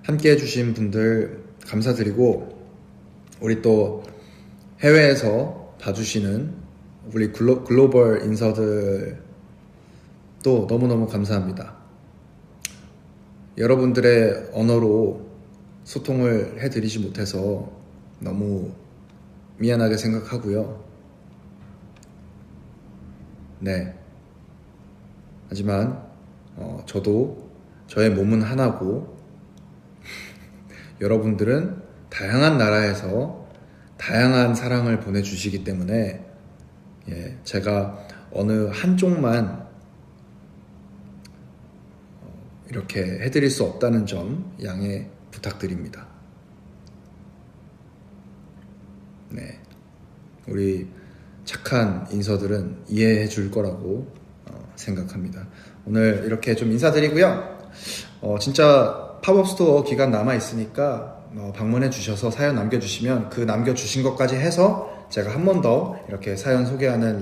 Speaker 1: 함께 해주신 분들 감사드리고, 우리 또 해외에서 봐주시는 우리 글로벌 인서들 또 너무너무 감사합니다. 여러분들의 언어로 소통을 해드리지 못해서 너무 미안하게 생각하고요. 네. 하지만 저도 저의 몸은 하나고 여러분들은 다양한 나라에서 다양한 사랑을 보내주시기 때문에 제가 어느 한쪽만 이렇게 해드릴 수 없다는 점 양해 부탁드립니다. 네. 우리 착한 인서들은 이해해 줄 거라고 생각합니다. 오늘 이렇게 좀 인사드리고요. 진짜 팝업 스토어 기간 남아 있으니까 방문해 주셔서 사연 남겨주시면 그 남겨주신 것까지 해서 제가 한 번 더 이렇게 사연 소개하는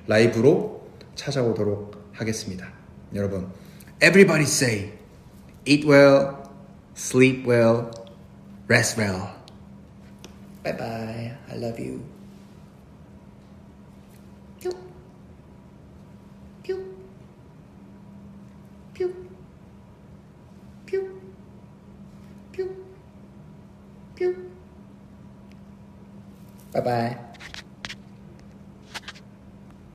Speaker 1: 라이브로 찾아오도록 하겠습니다. 여러분, everybody say, eat well, sleep well, rest well. Bye bye. I love you. Pew. Pew. Pew. Pew. Pew. Pew. Bye bye.